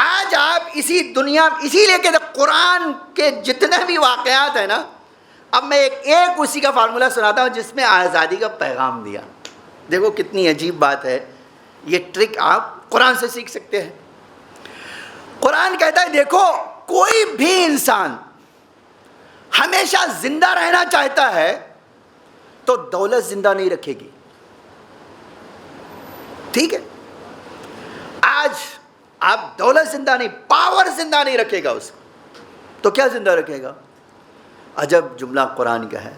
Speaker 1: آج آپ اسی دنیا, اسی لیے کہ قرآن کے جتنے بھی واقعات ہیں نا, اب میں ایک اسی کا فارمولہ سناتا ہوں جس میں آزادی کا پیغام دیا. دیکھو کتنی عجیب بات ہے, یہ ٹرک آپ قرآن سے سیکھ سکتے ہیں. قرآن کہتا ہے دیکھو کوئی بھی انسان ہمیشہ زندہ رہنا چاہتا ہے تو دولت زندہ نہیں رکھے گی, ٹھیک ہے؟ آج آپ دولت زندہ نہیں, پاور زندہ نہیں رکھے گا اس کو, تو کیا زندہ رکھے گا؟ عجب جملہ قرآن کا ہے,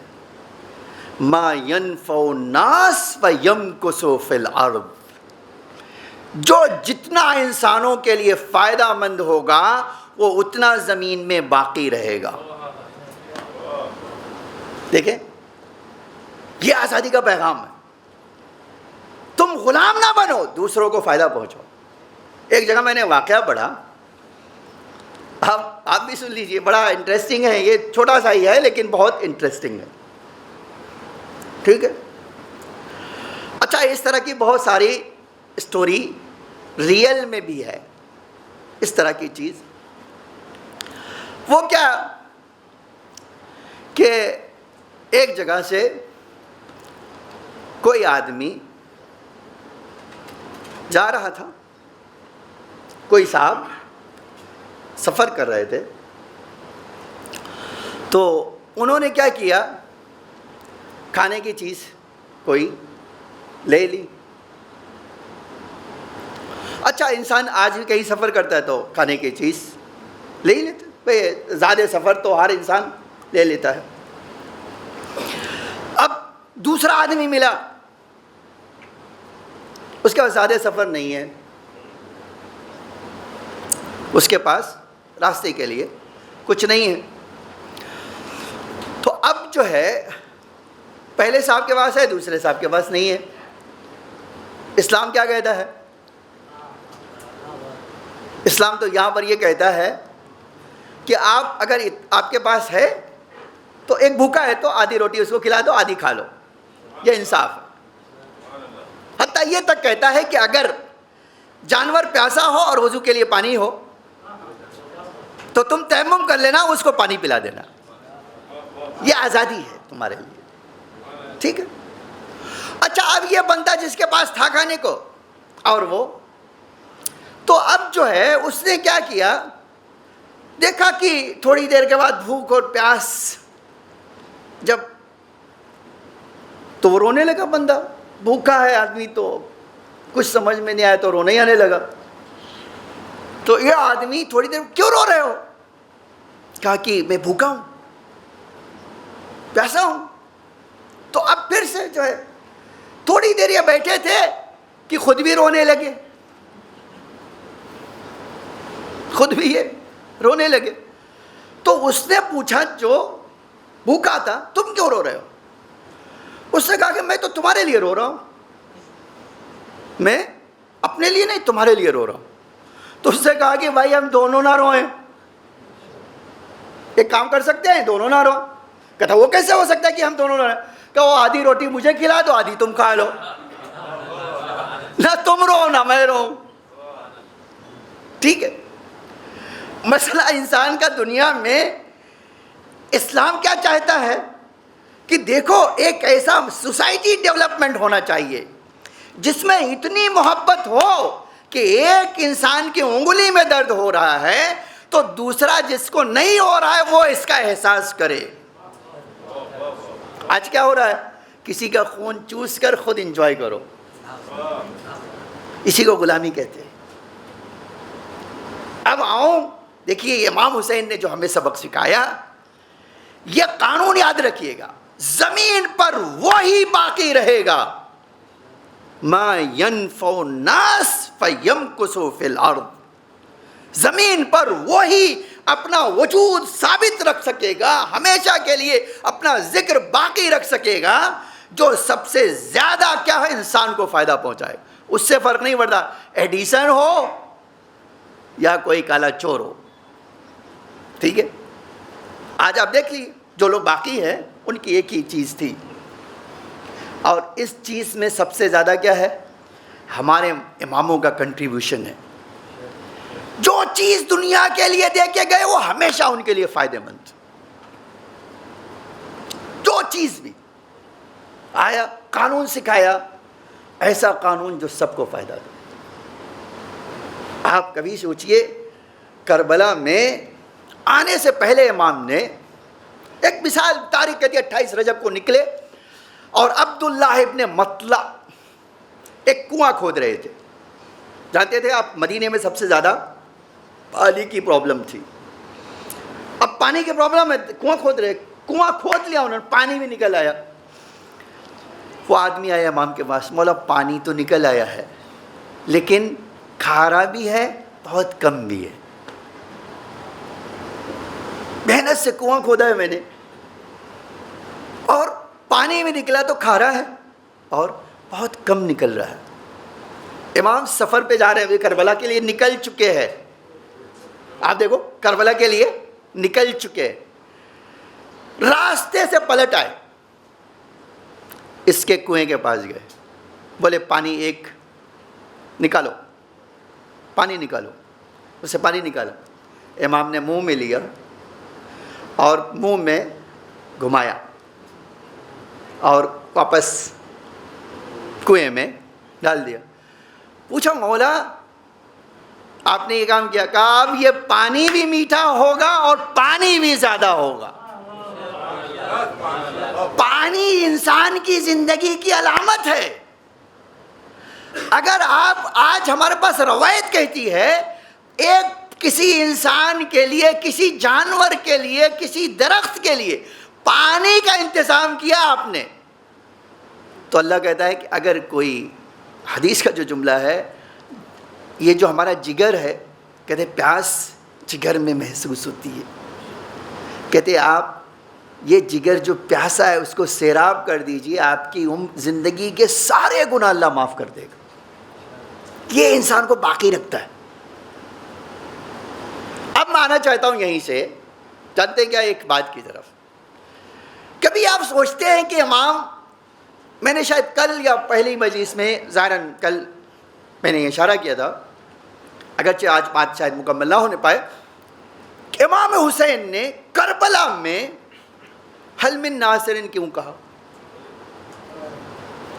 Speaker 1: ما ينفع الناس ويمكث في الارض. جو جتنا انسانوں کے لیے فائدہ مند ہوگا وہ اتنا زمین میں باقی رہے گا. دیکھیں یہ آزادی کا پیغام ہے. تم غلام نہ بنو, دوسروں کو فائدہ پہنچاؤ. ایک جگہ میں نے واقعہ پڑھا, آپ بھی سن لیجئے, بڑا انٹرسٹنگ ہے, یہ چھوٹا سا ہی ہے لیکن بہت انٹرسٹنگ ہے, ٹھیک ہے؟ اچھا, اس طرح کی بہت ساری اسٹوری ریئل میں بھی ہے, اس طرح کی چیز. وہ کیا کہ ایک جگہ سے کوئی آدمی جا رہا تھا, کوئی صاحب سفر کر رہے تھے, تو انہوں نے کیا کیا, کھانے کی چیز کوئی لے لی. اچھا, انسان آج بھی کہیں سفر کرتا ہے تو کھانے کی چیز لے ہی لیتا ہے, زیادہ سفر تو ہر انسان لے لیتا ہے. اب دوسرا آدمی ملا, اس کے پاس زیادہ سفر نہیں ہے, اس کے پاس راستے کے لیے کچھ نہیں ہے. تو اب جو ہے پہلے صاحب کے پاس ہے, دوسرے صاحب کے پاس نہیں ہے. اسلام کیا کہتا ہے؟ اسلام تو یہاں پر یہ کہتا ہے کہ آپ اگر آپ کے پاس ہے تو ایک بھوکا ہے تو آدھی روٹی اس کو کھلا دو, آدھی کھا لو, یہ انصاف ہے. حتیٰ یہ تک کہتا ہے کہ اگر جانور پیاسا ہو اور وضو کے لیے پانی ہو تو تم تیمم کر لینا, اس کو پانی پلا دینا. یہ آزادی ہے تمہارے لیے, ٹھیک ہے؟ اچھا, اب یہ بندہ جس کے پاس تھا کھانے کو اور وہ, تو اب جو ہے اس نے کیا کیا, دیکھا کہ تھوڑی دیر کے بعد بھوک اور پیاس جب, تو وہ رونے لگا. بندہ بھوکا ہے آدمی, تو کچھ سمجھ میں نہیں آیا تو رونے ہی آنے لگا. تو یہ آدمی تھوڑی دیر, کیوں رو رہے ہو؟ کہا کہ میں بھوکا ہوں, پیاسا ہوں. تو اب پھر سے جو ہے تھوڑی دیر یہ بیٹھے تھے کہ خود بھی رونے لگے, خود بھی یہ رونے لگے. تو اس نے پوچھا جو بھوکا تھا, تم کیوں رو رہے ہو؟ اس نے کہا کہ میں تو تمہارے لیے رو رہا ہوں, میں اپنے لیے نہیں تمہارے لیے رو رہا ہوں. تو اس نے کہا کہ بھائی ہم دونوں نہ روئیں, ایک کام کر سکتے ہیں, دونوں نہ رو. کہتا وہ کیسے ہو سکتا ہے کہ ہم دونوں نہ روئیں؟ کہ وہ آدھی روٹی مجھے کھلا دو, آدھی تم کھا لو, نہ تم رو نہ میں رو, ٹھیک ہے. مسئلہ انسان کا دنیا میں اسلام کیا چاہتا ہے کہ دیکھو ایک ایسا سوسائٹی ڈیولپمنٹ ہونا چاہیے جس میں اتنی محبت ہو کہ ایک انسان کی انگلی میں درد ہو رہا ہے تو دوسرا جس کو نہیں ہو رہا ہے وہ اس کا احساس کرے. آج کیا ہو رہا ہے؟ کسی کا خون چوس کر خود انجوائے کرو، اسی کو غلامی کہتے ہیں. اب آؤں دیکھیے امام حسین نے جو ہمیں سبق سکھایا، یہ قانون یاد رکھیے گا، زمین پر وہی باقی رہے گا ما ينفع الناس فيمكث في الارض. زمین پر وہی اپنا وجود ثابت رکھ سکے گا، ہمیشہ کے لیے اپنا ذکر باقی رکھ سکے گا، جو سب سے زیادہ کیا ہے انسان کو فائدہ پہنچائے. اس سے فرق نہیں پڑتا ایڈیسن ہو یا کوئی کالا چور ہو. ٹھیک ہے. آج آپ دیکھ لیجیے جو لوگ باقی ہیں ان کی ایک ہی چیز تھی، اور اس چیز میں سب سے زیادہ کیا ہے؟ ہمارے اماموں کا کنٹریبیوشن ہے. جو چیز دنیا کے لیے دے کے گئے وہ ہمیشہ ان کے لیے فائدہ مند. جو چیز بھی آیا قانون سکھایا، ایسا قانون جو سب کو فائدہ دے. آپ کبھی سوچئے کربلا میں آنے سے پہلے امام نے ایک مثال تاریخ کہتی ہے 28 رجب کو نکلے اور عبداللہ ابن مطلع ایک کنواں کھود رہے تھے. جانتے تھے آپ مدینے میں سب سے زیادہ پانی کی پرابلم تھی. اب پانی کی پرابلم ہے، کنواں کھود رہے، کنواں کھود لیا انہوں نے، پانی بھی نکل آیا. وہ آدمی آیا امام کے پاس، مولا پانی تو نکل آیا ہے لیکن کھارا بھی ہے بہت کم بھی ہے. محنت سے کنواں کھودا ہے میں نے اور پانی میں نکلا تو کھارا ہے اور بہت کم نکل رہا ہے. امام سفر پہ جا رہے ہیں، کربلا کے لیے نکل چکے ہیں. آپ دیکھو کربلا کے لیے نکل چکے، راستے سے پلٹ آئے، اس کے کنویں کے پاس گئے، بولے پانی ایک نکالو، پانی نکالو. اسے پانی نکالا، امام نے منہ میں لیا اور منہ میں گھمایا اور واپس کنویں میں ڈال دیا. پوچھا مولا آپ نے یہ کام کیا؟ کہا اب یہ پانی بھی میٹھا ہوگا اور پانی بھی زیادہ ہوگا. پانی انسان کی زندگی کی علامت ہے. اگر آپ آج ہمارے پاس روایت کہتی ہے ایک کسی انسان کے لیے، کسی جانور کے لیے، کسی درخت کے لیے پانی کا انتظام کیا آپ نے، تو اللہ کہتا ہے کہ اگر کوئی حدیث کا جو جملہ ہے، یہ جو ہمارا جگر ہے، کہتے پیاس جگر میں محسوس ہوتی ہے، کہتے آپ یہ جگر جو پیاسا ہے اس کو سیراب کر دیجئے، آپ کی زندگی کے سارے گناہ اللہ معاف کر دے گا. یہ انسان کو باقی رکھتا ہے. اب میں آنا چاہتا ہوں یہیں سے، جانتے ہیں کیا، ایک بات کی طرف. کبھی آپ سوچتے ہیں کہ امام، میں نے شاید کل یا پہلی مجلس میں ظاہراً کل میں نے اشارہ کیا تھا، اگرچہ آج بات شاید مکمل نہ ہونے پائے، کہ امام حسین نے کربلا میں حل من ناصرن کیوں کہا؟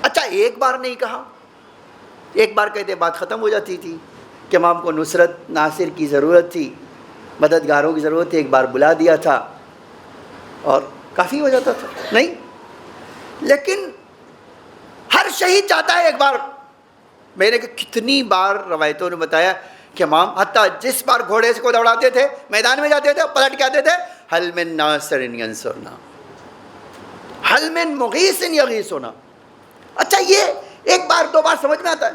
Speaker 1: اچھا ایک بار نہیں کہا، ایک بار کہتے بات ختم ہو جاتی تھی کہ امام کو نصرت ناصر کی ضرورت تھی، مددگاروں کی ضرورت تھی، ایک بار بلا دیا تھا اور کافی ہو جاتا تھا. نہیں، لیکن ہر شہید چاہتا ہے ایک بار. میں نے کتنی بار روایتوں نے بتایا کہ امام حتیٰ جس بار گھوڑے سے کو دوڑاتے تھے، میدان میں جاتے تھے، پلٹ کے آتے تھے، حل من ناصر ینصرنا، حل من مغیث یغیثنا. اچھا یہ ایک بار دو بار سمجھ میں آتا ہے،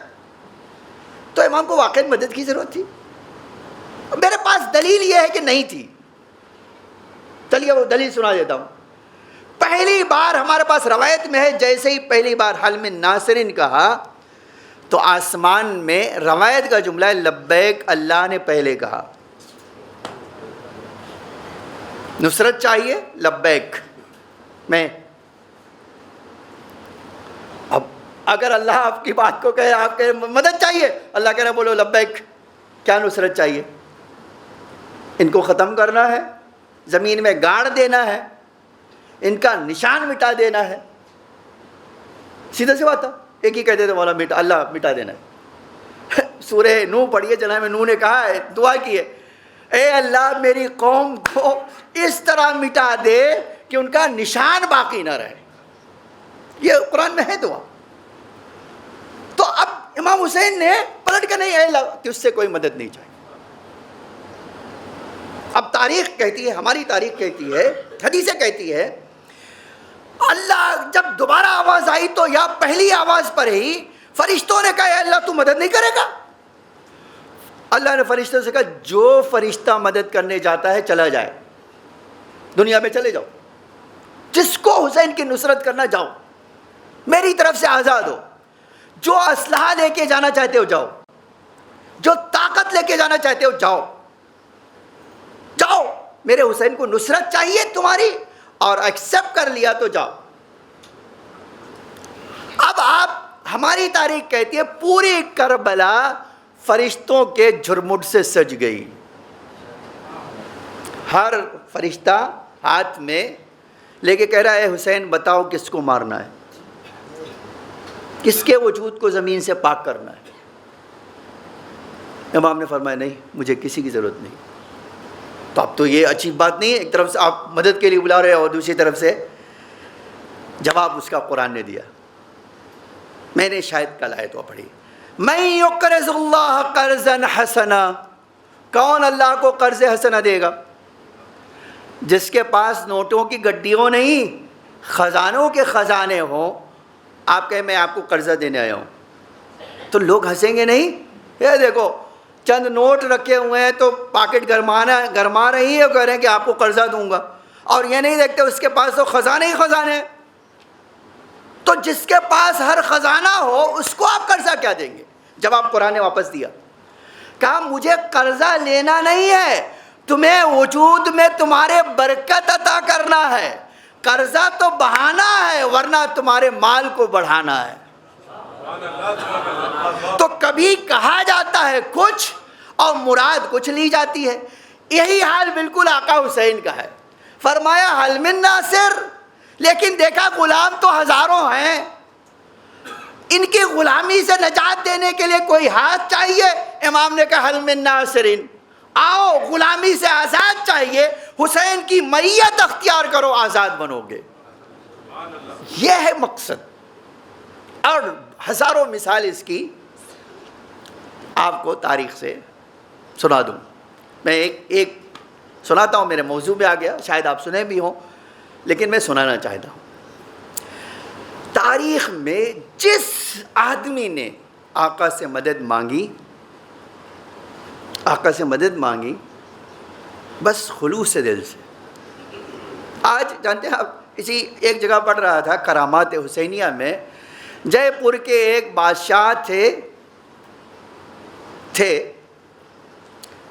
Speaker 1: تو امام کو واقعی مدد کی ضرورت تھی. میرے پاس دلیل یہ ہے کہ نہیں تھی. چلیے وہ دلیل سنا دیتا ہوں. پہلی بار ہمارے پاس روایت میں ہے، جیسے ہی پہلی بار حل من ناصرین کہا تو آسمان میں روایت کا جملہ ہے لبیک، اللہ نے پہلے کہا. نصرت چاہیے، لبیک میں. اب اگر اللہ آپ کی بات کو کہے، آپ کہے مدد چاہیے، اللہ کہہ رہا بولو لبیک. کیا نصرت چاہیے؟ ان کو ختم کرنا ہے، زمین میں گاڑ دینا ہے، ان کا نشان مٹا دینا ہے. سیدھا سی بات ہے. ایک ہی کہتے تھے مولا مٹا، اللہ مٹا دینا ہے. سورہ نوح پڑھیے، جناب نوح نے کہا ہے، دعا کی ہے، اے اللہ میری قوم کو اس طرح مٹا دے کہ ان کا نشان باقی نہ رہے. یہ قرآن میں ہے دعا. تو اب امام حسین نے پلٹ کے نہیں، اے اللہ کہ اس سے کوئی مدد نہیں چاہیے. اب تاریخ کہتی ہے، ہماری تاریخ کہتی ہے، حدیثیں کہتی ہے، اللہ جب دوبارہ آواز آئی تو یا پہلی آواز پر ہی فرشتوں نے کہا، اے اللہ تو مدد نہیں کرے گا؟ اللہ نے فرشتوں سے کہا، جو فرشتہ مدد کرنے جاتا ہے چلا جائے، دنیا میں چلے جاؤ، جس کو حسین کی نصرت کرنا جاؤ، میری طرف سے آزاد ہو. جو اسلحہ لے کے جانا چاہتے ہو جاؤ، جو طاقت لے کے جانا چاہتے ہو جاؤ، جاؤ. میرے حسین کو نصرت چاہیے تمہاری، اور ایکسیپٹ کر لیا تو جاؤ. اب آپ، ہماری تاریخ کہتی ہے پوری کربلا فرشتوں کے جھرمٹ سے سج گئی. ہر فرشتہ ہاتھ میں لے کے کہہ رہا ہے، حسین بتاؤ کس کو مارنا ہے، کس کے وجود کو زمین سے پاک کرنا ہے. امام نے فرمایا، نہیں مجھے کسی کی ضرورت نہیں. تو اب تو یہ عجیب بات نہیں ہے، ایک طرف سے آپ مدد کے لیے بلا رہے ہو اور دوسری طرف سے جواب اس کا قرآن نے دیا. میں نے شاید کل آیت وہ پڑھی، من یقرض اللہ قرضا حسنا، کون اللہ کو قرض حسنا دے گا؟ جس کے پاس نوٹوں کی گڈیوں نہیں، خزانوں کے خزانے ہوں. آپ کہیں میں آپ کو قرضہ دینے آیا ہوں، تو لوگ ہنسیں گے نہیں؟ یہ دیکھو چند نوٹ رکھے ہوئے ہیں تو پاکٹ گرما رہی ہے، کہہ رہے ہیں کہ آپ کو قرضہ دوں گا، اور یہ نہیں دیکھتے اس کے پاس تو خزانے ہی خزانے ہیں. تو جس کے پاس ہر خزانہ ہو اس کو آپ قرضہ کیا دیں گے؟ جواب قرآن نے واپس دیا، کہا مجھے قرضہ لینا نہیں ہے، تمہیں وجود میں تمہارے برکت عطا کرنا ہے. قرضہ تو بہانا ہے، ورنہ تمہارے مال کو بڑھانا ہے. تو کبھی کہا جاتا ہے کچھ اور مراد کچھ لی جاتی ہے. یہی حال بالکل آقا حسین کا ہے. فرمایا حل من ناصر، لیکن دیکھا غلام تو ہزاروں ہیں، ان کی غلامی سے نجات دینے کے لیے کوئی ہاتھ چاہیے. امام نے کہا حل من ناصرین، آؤ غلامی سے آزاد چاہیے، حسین کی معیت اختیار کرو، آزاد بنو گے. یہ ہے مقصد. اور ہزاروں مثال اس کی آپ کو تاریخ سے سنا دوں. میں ایک سناتا ہوں، میرے موضوع میں آ گیا، شاید آپ سنے بھی ہوں، لیکن میں سنانا چاہتا ہوں. تاریخ میں جس آدمی نے آقا سے مدد مانگی، آقا سے مدد مانگی بس خلوص دل سے. آج جانتے ہیں آپ، اسی ایک جگہ پڑھ رہا تھا کرامات حسینیہ میں، جے پور کے ایک بادشاہ تھے،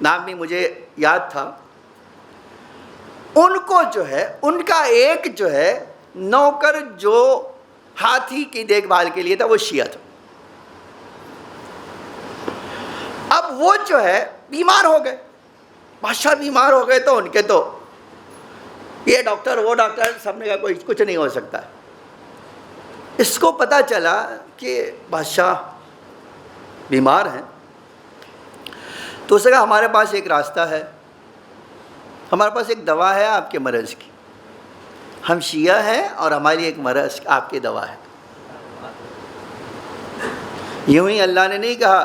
Speaker 1: نام بھی مجھے یاد تھا. ان کو جو ہے، ان کا ایک جو ہے نوکر جو ہاتھی کی دیکھ بھال کے لیے تھا، وہ شیعہ تھا. اب وہ جو ہے بیمار ہو گئے، بادشاہ بیمار ہو گئے، تو ان کے تو یہ ڈاکٹر وہ ڈاکٹر، سب نے کہا کوئی کچھ نہیں ہو سکتا. اس کو پتہ چلا کہ بادشاہ بیمار ہیں، تو اس نے کہا ہمارے پاس ایک راستہ ہے، ہمارے پاس ایک دوا ہے آپ کے مرض کی. ہم شیعہ ہیں اور ہماری ایک مرض آپ کی دوا ہے. یوں ہی اللہ نے نہیں کہا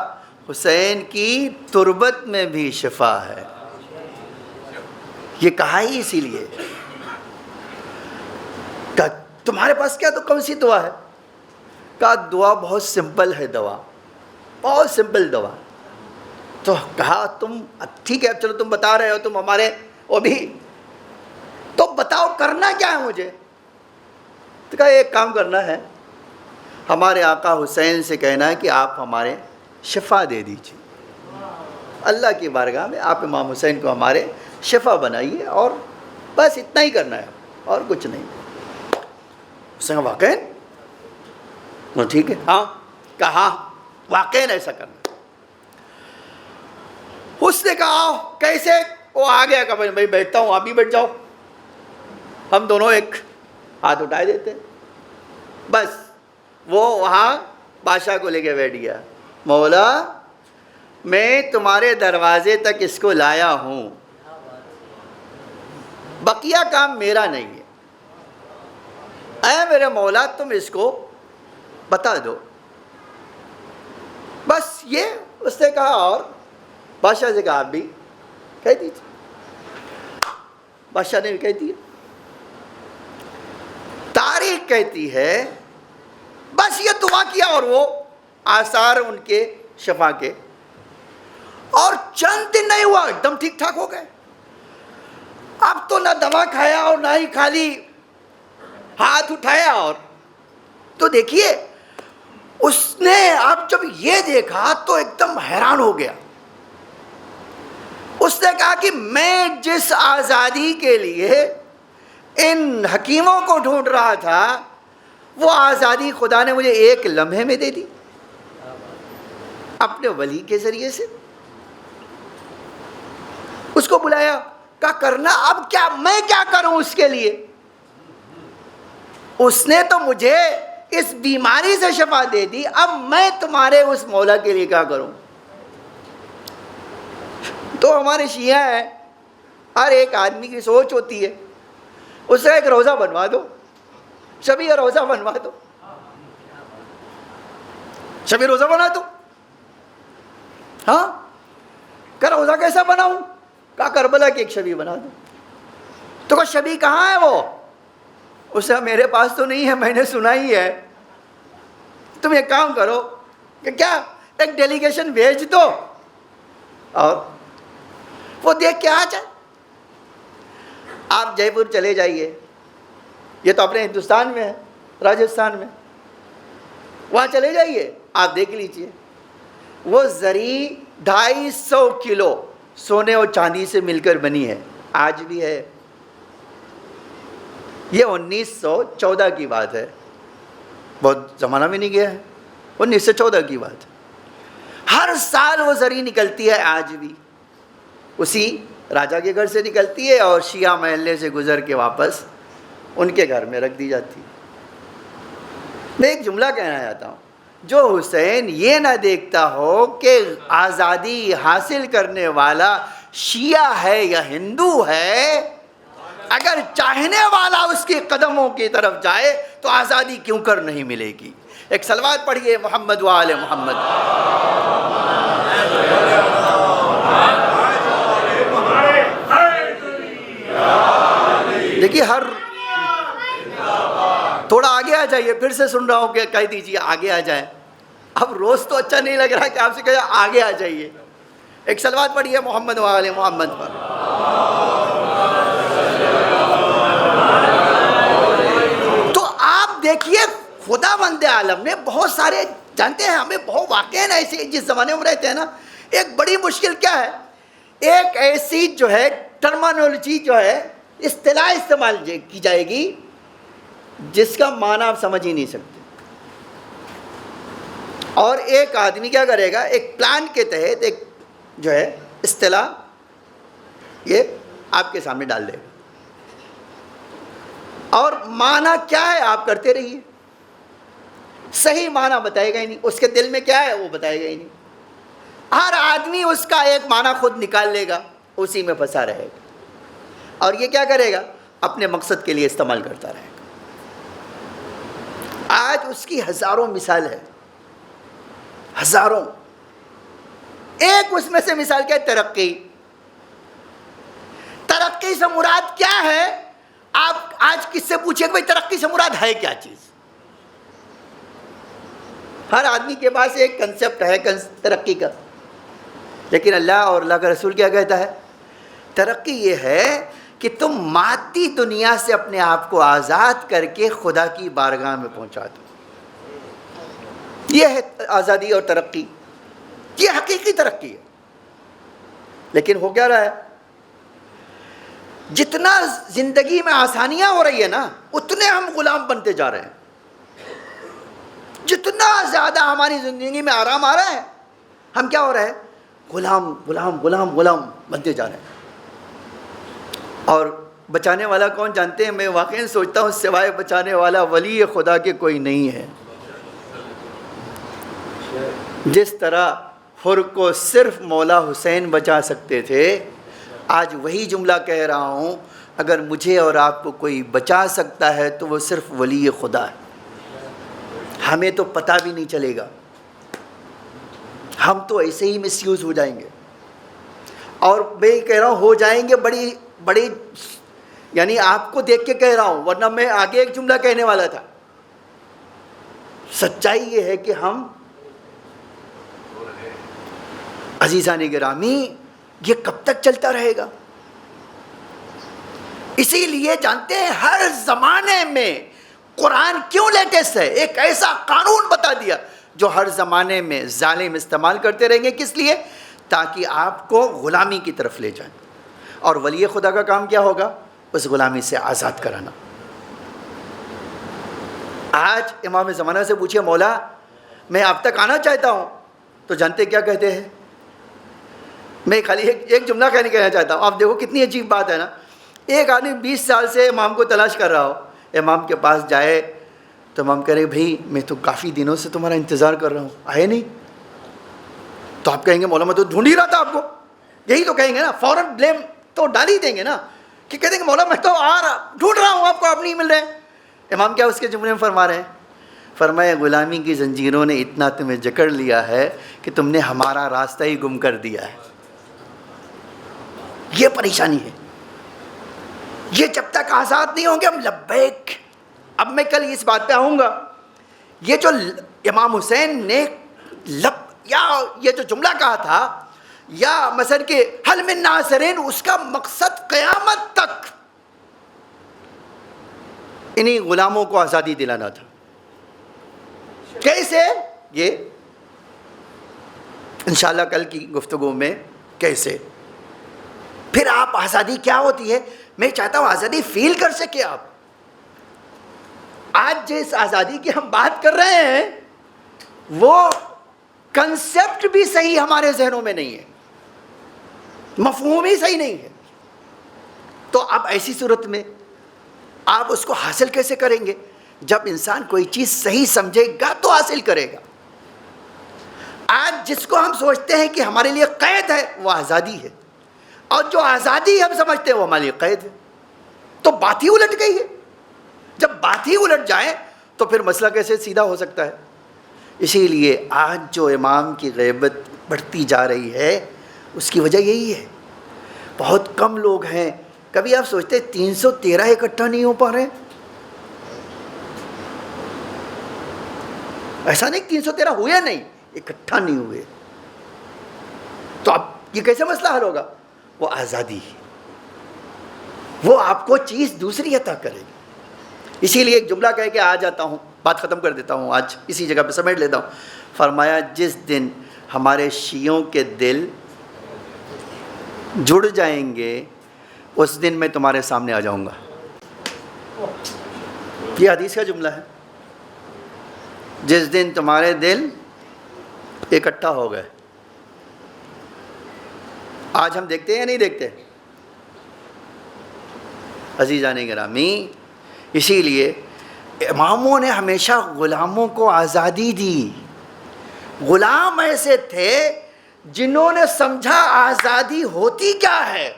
Speaker 1: حسین کی تربت میں بھی شفا ہے، یہ کہا ہی اسی لیے. کہا تمہارے پاس کیا تو کون سی دعا ہے؟ کہا دعا بہت سمپل ہے، دوا بہت سمپل دوا. تو کہا تم ٹھیک ہے، چلو تم بتا رہے ہو، تم ہمارے وہ بھی، تو بتاؤ کرنا کیا ہے مجھے؟ تو کہا ایک کام کرنا ہے، ہمارے آقا حسین سے کہنا ہے کہ آپ ہمارے شفا دے دیجیے. اللہ کی بارگاہ میں آپ امام حسین کو ہمارے شفا بنائیے، اور بس اتنا ہی کرنا ہے اور کچھ نہیں. اس نے کہا واقعی؟ ٹھیک ہے، ہاں کہا واقعی ایسا کرنا. اس نے کہا کیسے؟ وہ آ گیا کہ بھائی بیٹھتا ہوں، آپ بھی بیٹھ جاؤ، ہم دونوں ایک ہاتھ اٹھائے دیتے. بس وہ وہاں بادشاہ کو لے کے بیٹھ گیا. مولا میں تمہارے دروازے تک اس کو لایا ہوں، بقیہ کام میرا نہیں ہے، اے میرے مولا تم اس کو بتا دو، بس یہ اس نے کہا. اور بادشاہ سے کہا آپ بھی کہہ دیجیے. بادشاہ نے بھی کہہ دیا. تاریخ کہتی ہے بس یہ دعا کیا اور وہ آثار ان کے شفا کے، اور چند دن نہیں ہوا ایک دم ٹھیک ٹھاک ہو گئے. اب تو نہ دوا کھایا اور نہ ہی خالی ہاتھ اٹھایا. اور تو دیکھیے اس نے اب جب یہ دیکھا تو ایک دم حیران ہو گیا. اس نے کہا کہ میں جس آزادی کے لیے ان حکیموں کو ڈھونڈ رہا تھا وہ آزادی خدا نے مجھے ایک لمحے میں دے دی اپنے ولی کے ذریعے سے. اس کو بلایا، کہا کرنا اب کیا، میں کیا کروں اس کے لیے؟ اس نے تو مجھے اس بیماری سے شفا دے دی، اب میں تمہارے اس مولا کے لیے کیا کروں؟ تو ہمارے شیعہ ہیں، ہر ایک آدمی کی سوچ ہوتی ہے، اس کا ایک روزہ بنوا دو، شبیہ روزہ بنوا دو، شبیہ روزہ بنا دو. ہاں کہ روزہ کیسا بناؤں؟ کہا کربلا کی ایک شبیہ بنا دو. تو کہا شبیہ کہاں ہے وہ؟ اس نے میرے پاس تو نہیں ہے، میں نے سنا ہی ہے. تم ایک کام کرو کہ کیا ایک ڈیلیگیشن بھیج دو اور وہ دیکھ کے آ جائے. آپ جے پور چلے جائیے، یہ تو اپنے ہندوستان میں ہے، راجستھان میں، وہاں چلے جائیے آپ دیکھ لیجئے. وہ زری 250 کلو سونے اور چاندی سے مل کر بنی ہے، آج بھی ہے. یہ 1914 کی بات ہے، بہت زمانہ بھی نہیں گیا ہے، 1914 کی بات. ہر سال وہ زری نکلتی ہے آج بھی، اسی راجا کے گھر سے نکلتی ہے اور شیعہ محلے سے گزر کے واپس ان کے گھر میں رکھ دی جاتی ہے. میں ایک جملہ کہنا چاہتا ہوں، جو حسین یہ نہ دیکھتا ہو کہ آزادی حاصل کرنے والا شیعہ ہے یا ہندو ہے، اگر چاہنے والا اس کے قدموں کی طرف جائے تو آزادی کیوں کر نہیں ملے گی. ایک صلوات پڑھیے محمد و آل محمد. دیکھیے ہر تھوڑا آگے آ جائیے، پھر سے سن رہا ہوں کہ کہہ دیجیے آگے آ جائیں. اب روز تو اچھا نہیں لگ رہا کہ آپ سے کہا آگے آ جائیے. ایک صلوات پڑھیے محمد و آل محمد پر. تو آپ دیکھیے خدا بند عالم نے بہت سارے، جانتے ہیں ہمیں بہت واقعہ ایسے جس زمانے میں رہتے ہیں نا، ایک بڑی مشکل کیا ہے، ایک ایسی جو ہے ٹرمینالوجی جو ہے اصطلاح استعمال کی جائے گی جس کا معنی آپ سمجھ ہی نہیں سکتے. اور ایک آدمی کیا کرے گا، ایک پلان کے تحت ایک جو ہے اصطلاح یہ آپ کے سامنے ڈال دے گا، اور معنی کیا ہے آپ کرتے رہیے، صحیح معنی بتائے گا ہی نہیں، اس کے دل میں کیا ہے وہ بتائے گا ہی نہیں. ہر آدمی اس کا ایک معنی خود نکال لے گا، اسی میں پھنسا رہے گا، اور یہ کیا کرے گا، اپنے مقصد کے لیے استعمال کرتا رہے گا. آج اس کی ہزاروں مثال ہے، ہزاروں. ایک اس میں سے مثال کیا ہے، ترقی. ترقی سے مراد کیا ہے؟ آپ آج کس سے پوچھیں کہ بھائی ترقی سے مراد ہے کیا چیز؟ ہر آدمی کے پاس ایک کنسپٹ ہے ترقی کا، لیکن اللہ اور اللہ کا رسول کیا کہتا ہے؟ ترقی یہ ہے کہ تم مادی دنیا سے اپنے آپ کو آزاد کر کے خدا کی بارگاہ میں پہنچا دو. یہ ہے آزادی اور ترقی، یہ حقیقی ترقی ہے. لیکن ہو کیا رہا ہے، جتنا زندگی میں آسانیاں ہو رہی ہے نا، اتنے ہم غلام بنتے جا رہے ہیں. جتنا زیادہ ہماری زندگی میں آرام آ رہا ہے، ہم کیا ہو رہے ہیں، غلام غلام غلام غلام بنتے جا رہے ہیں. اور بچانے والا کون جانتے ہیں؟ میں واقعی سوچتا ہوں سوائے بچانے والا ولی خدا کے کوئی نہیں ہے. جس طرح حر کو صرف مولا حسین بچا سکتے تھے، آج وہی جملہ کہہ رہا ہوں، اگر مجھے اور آپ کو کوئی بچا سکتا ہے تو وہ صرف ولی خدا ہے. ہمیں تو پتہ بھی نہیں چلے گا، ہم تو ایسے ہی مس یوز ہو جائیں گے. اور میں کہہ رہا ہوں ہو جائیں گے بڑی یعنی آپ کو دیکھ کے کہہ رہا ہوں، ورنہ میں آگے ایک جملہ کہنے والا تھا. سچائی یہ ہے کہ ہم عزیزان گرامی یہ کب تک چلتا رہے گا؟ اسی لیے جانتے ہیں ہر زمانے میں قرآن کیوں لیٹسٹ ہے. ایک ایسا قانون بتا دیا جو ہر زمانے میں ظالم استعمال کرتے رہیں گے. کس لیے؟ تاکہ آپ کو غلامی کی طرف لے جائیں. اور ولی خدا کا کام کیا ہوگا؟ اس غلامی سے آزاد کرانا. آج امام زمانہ سے پوچھے مولا میں آپ تک آنا چاہتا ہوں، تو جانتے کیا کہتے ہیں؟ میں خالی ایک جملہ کہنا چاہتا ہوں. آپ دیکھو کتنی عجیب بات ہے نا. ایک آدمی 20 سال سے امام کو تلاش کر رہا ہو، امام کے پاس جائے تو امام کہہ رہے بھائی میں تو کافی دنوں سے تمہارا انتظار کر رہا ہوں، آئے نہیں. تو آپ کہیں گے مولا میں تو ڈھونڈ ہی رہا تھا آپ کو. یہی تو کہیں گے نا، فوراً بلیم تو ڈال ہی دیں گے نا، کہ کہہ دیں گے مولا میں تو ڈھونڈ رہا ہوں آپ کو، آپ نہیں مل رہے. امام کیا اس کے جملے میں فرما رہے ہیں؟ فرمایا غلامی کی زنجیروں نے اتنا تمہیں جکڑ لیا ہے کہ تم نے ہمارا راستہ ہی گم کر دیا ہے. یہ پریشانی ہے. یہ جب تک آزاد نہیں ہوں گے ہم لبیک. اب میں کل اس بات پہ آؤں گا. یہ جو امام حسین نے یا یہ جو جملہ کہا تھا، یا مثلا کہ حل من ناصرین، اس کا مقصد قیامت تک انہی غلاموں کو آزادی دلانا تھا. کیسے؟ یہ انشاءاللہ کل کی گفتگو میں کیسے. پھر آپ آزادی کیا ہوتی ہے، میں چاہتا ہوں آزادی فیل کر سکے آپ. آج جس آزادی کی ہم بات کر رہے ہیں وہ کنسیپٹ بھی صحیح ہمارے ذہنوں میں نہیں ہے، مفہوم ہی صحیح نہیں ہے. تو اب ایسی صورت میں آپ اس کو حاصل کیسے کریں گے؟ جب انسان کوئی چیز صحیح سمجھے گا تو حاصل کرے گا. آج جس کو ہم سوچتے ہیں کہ ہمارے لیے قید ہے وہ آزادی ہے، اور جو آزادی ہم سمجھتے ہیں وہ ہمارے لیے قید ہے. تو بات ہی الٹ گئی ہے. جب بات ہی الٹ جائے تو پھر مسئلہ کیسے سیدھا ہو سکتا ہے؟ اسی لیے آج جو امام کی غیبت بڑھتی جا رہی ہے اس کی وجہ یہی ہے. بہت کم لوگ ہیں. کبھی آپ سوچتے 313 اکٹھا نہیں ہو پا رہے؟ ایسا نہیں 313 ہوئے نہیں، اکٹھا نہیں ہوئے. تو اب یہ کیسے مسئلہ حل ہوگا؟ وہ آزادی، وہ آپ کو چیز دوسری عطا کرے گی. اسی لیے ایک جملہ کہہ کے آ جاتا ہوں، بات ختم کر دیتا ہوں، آج اسی جگہ پہ سمیٹ لیتا ہوں. فرمایا جس دن ہمارے شیعوں کے دل جڑ جائیں گے اس دن میں تمہارے سامنے آ جاؤں گا. یہ حدیث کا جملہ ہے. جس دن تمہارے دل اکٹھا ہو گئے. آج ہم دیکھتے ہیں یا نہیں دیکھتے؟ عزیزان گرامی، اسی لیے اماموں نے ہمیشہ غلاموں کو آزادی دی. غلام ایسے تھے جنہوں نے سمجھا آزادی ہوتی کیا ہے،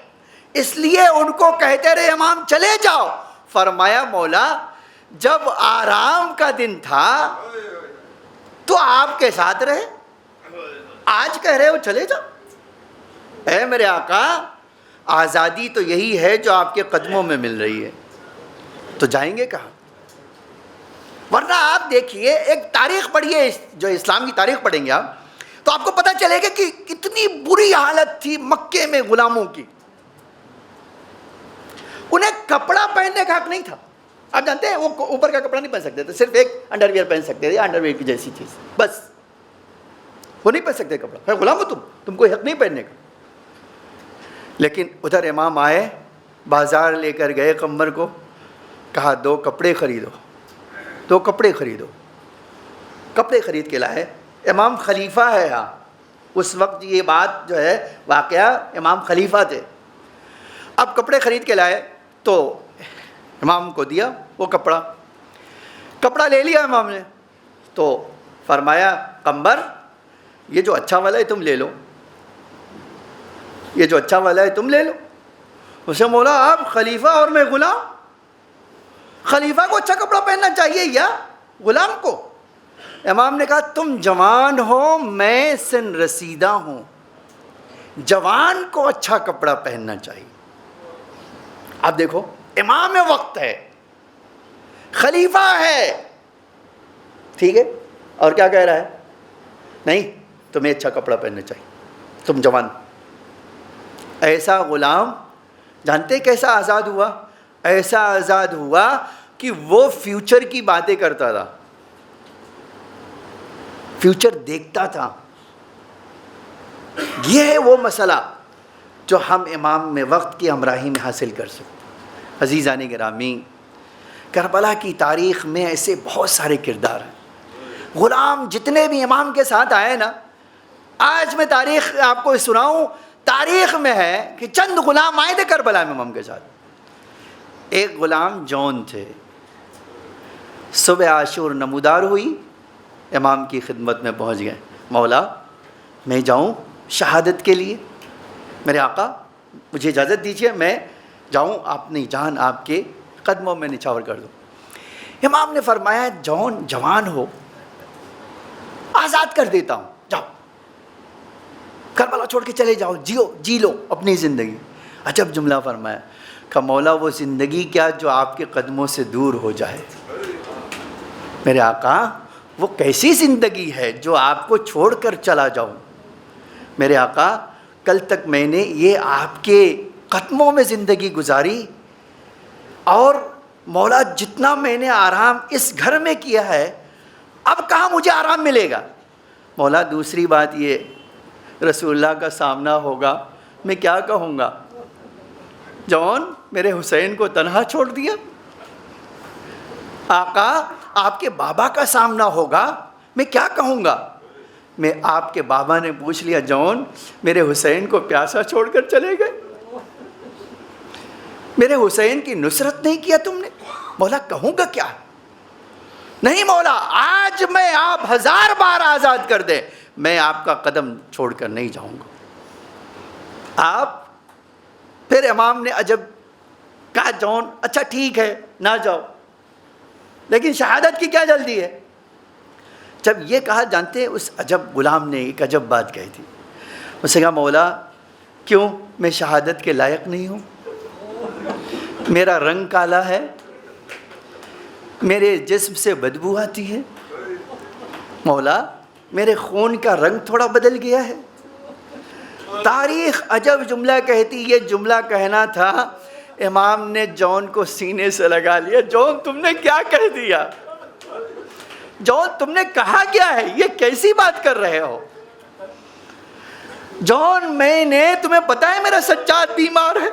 Speaker 1: اس لیے ان کو کہتے رہے امام چلے جاؤ. فرمایا مولا جب آرام کا دن تھا تو آپ کے ساتھ رہے، آج کہہ رہے ہو چلے جاؤ. اے میرے آقا آزادی تو یہی ہے جو آپ کے قدموں میں مل رہی ہے، تو جائیں گے کہاں؟ ورنہ آپ دیکھیے ایک تاریخ پڑھیے، جو اسلام کی تاریخ پڑھیں گے آپ تو آپ کو پتہ چلے گا کہ کتنی بری حالت تھی مکے میں غلاموں کی. انہیں کپڑا پہننے کا حق نہیں تھا. آپ جانتے ہیں وہ اوپر کا کپڑا نہیں پہن سکتے تھے، صرف ایک انڈر ویئر پہن سکتے تھے، انڈر ویئر کی جیسی چیز بس. وہ نہیں پہن سکتے کپڑا. ہے غلام ہو تم کو حق نہیں پہننے کا. لیکن ادھر امام آئے، بازار لے کر گئے قمر کو، کہا 2 کپڑے خریدو، 2 کپڑے خریدو. کپڑے خرید کے لائے. امام خلیفہ ہے. ہاں اس وقت یہ بات جو ہے واقعہ امام خلیفہ تھے. اب کپڑے خرید کے لائے تو امام کو دیا وہ کپڑا لے لیا امام نے. تو فرمایا قمبر یہ جو اچھا والا ہے تم لے لو, یہ جو اچھا والا ہے تم لے لو. اسے مولا آپ خلیفہ اور میں غلام, خلیفہ کو اچھا کپڑا پہننا چاہیے یا غلام کو؟ امام نے کہا تم جوان ہو, میں سن رسیدہ ہوں, جوان کو اچھا کپڑا پہننا چاہیے. اب دیکھو امام وقت ہے, خلیفہ ہے, ٹھیک ہے, اور کیا کہہ رہا ہے؟ نہیں تمہیں اچھا کپڑا پہننا چاہیے, تم جوان. ایسا غلام جانتے کیسا آزاد ہوا؟ ایسا آزاد ہوا کہ وہ فیوچر کی باتیں کرتا تھا, فیوچر دیکھتا تھا. یہ ہے وہ مسئلہ جو ہم امام میں وقت کی ہمراہی میں حاصل کر سکتے. عزیزان گرامی, کربلا کی تاریخ میں ایسے بہت سارے کردار ہیں. غلام جتنے بھی امام کے ساتھ آئے نا, آج میں تاریخ آپ کو سناؤں, تاریخ میں ہے کہ چند غلام آئے تھے کربلا میں امام کے ساتھ. ایک غلام جون تھے, صبح عاشور نمودار ہوئی, امام کی خدمت میں پہنچ گئے. مولا میں جاؤں شہادت کے لیے؟ میرے آقا مجھے اجازت دیجیے میں جاؤں, اپنی جان آپ کے قدموں میں نچھاور کر دوں. امام نے فرمایا جون جوان ہو, آزاد کر دیتا ہوں, جاؤ کربلا چھوڑ کے چلے جاؤ, جی لو اپنی زندگی. عجب جملہ فرمایا کہ مولا وہ زندگی کیا جو آپ کے قدموں سے دور ہو جائے. میرے آقا وہ کیسی زندگی ہے جو آپ کو چھوڑ کر چلا جاؤں؟ میرے آقا کل تک میں نے یہ آپ کے قدموں میں زندگی گزاری, اور مولا جتنا میں نے آرام اس گھر میں کیا ہے اب کہاں مجھے آرام ملے گا؟ مولا دوسری بات یہ رسول اللہ کا سامنا ہوگا, میں کیا کہوں گا؟ جون میرے حسین کو تنہا چھوڑ دیا. آقا آپ کے بابا کا سامنا ہوگا, میں کیا کہوں گا؟ میں آپ کے بابا نے پوچھ لیا جون میرے حسین کو پیاسا چھوڑ کر چلے گئے, میرے حسین کی نصرت نہیں کیا تم نے. مولا کہوں گا کیا؟ نہیں مولا آج میں آپ 1000 بار آزاد کر دیں, میں آپ کا قدم چھوڑ کر نہیں جاؤں گا. آپ پھر امام نے عجب کہا جون اچھا ٹھیک ہے نہ جاؤ, لیکن شہادت کی کیا جلدی ہے؟ جب یہ کہا جانتے اس عجب غلام نے ایک عجب بات کہی تھی. اس نے کہا مولا کیوں میں شہادت کے لائق نہیں ہوں؟ میرا رنگ کالا ہے, میرے جسم سے بدبو آتی ہے. مولا میرے خون کا رنگ تھوڑا بدل گیا ہے. تاریخ عجب جملہ کہتی, یہ جملہ کہنا تھا امام نے جون کو سینے سے لگا لیا. جون تم نے کیا کہہ دیا؟ جون تم نے کہا کیا ہے؟ یہ کیسی بات کر رہے ہو؟ جون میں نے تمہیں پتا ہے میرا سجاد بیمار ہے,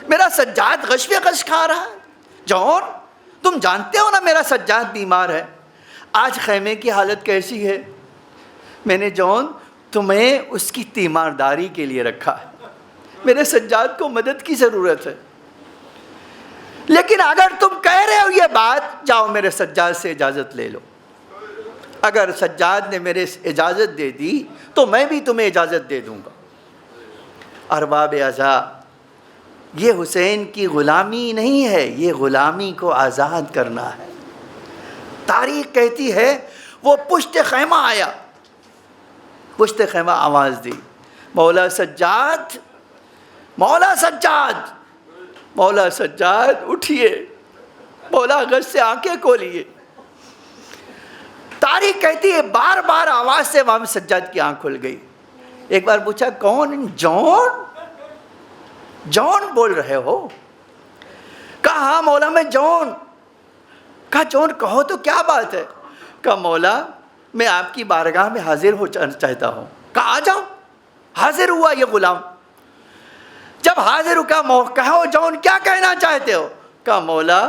Speaker 1: میرا سجاد غش پہ غش کھا رہا ہے. جون تم جانتے ہو نا میرا سجاد بیمار ہے. آج خیمے کی حالت کیسی ہے؟ میں نے جون تمہیں اس کی تیمارداری کے لیے رکھا ہے, میرے سجاد کو مدد کی ضرورت ہے. لیکن اگر تم کہہ رہے ہو یہ بات, جاؤ میرے سجاد سے اجازت لے لو. اگر سجاد نے میرے اجازت دے دی تو میں بھی تمہیں اجازت دے دوں گا. ارباب عزا, یہ حسین کی غلامی نہیں ہے, یہ غلامی کو آزاد کرنا ہے. تاریخ کہتی ہے وہ پشت خیمہ آیا, پشت خیمہ آواز دی مولا سجاد, مولا سجاد, مولا سجاد اٹھیے. مولا غش سے آنکھیں کھولیے. تاریخ کہتی ہے بار بار آواز سے امام سجاد کی آنکھ کھل گئی. ایک بار پوچھا کون؟ جون, جون بول رہے ہو؟ کہا ہاں مولا میں جون. کہا جون کہو تو کیا بات ہے؟ کہا مولا میں آپ کی بارگاہ میں حاضر ہو چاہتا ہوں. کہا آ جاؤ. حاضر ہوا یہ غلام. جب حاضر ہو کہو جون کیا کہنا چاہتے ہو؟ کہا مولا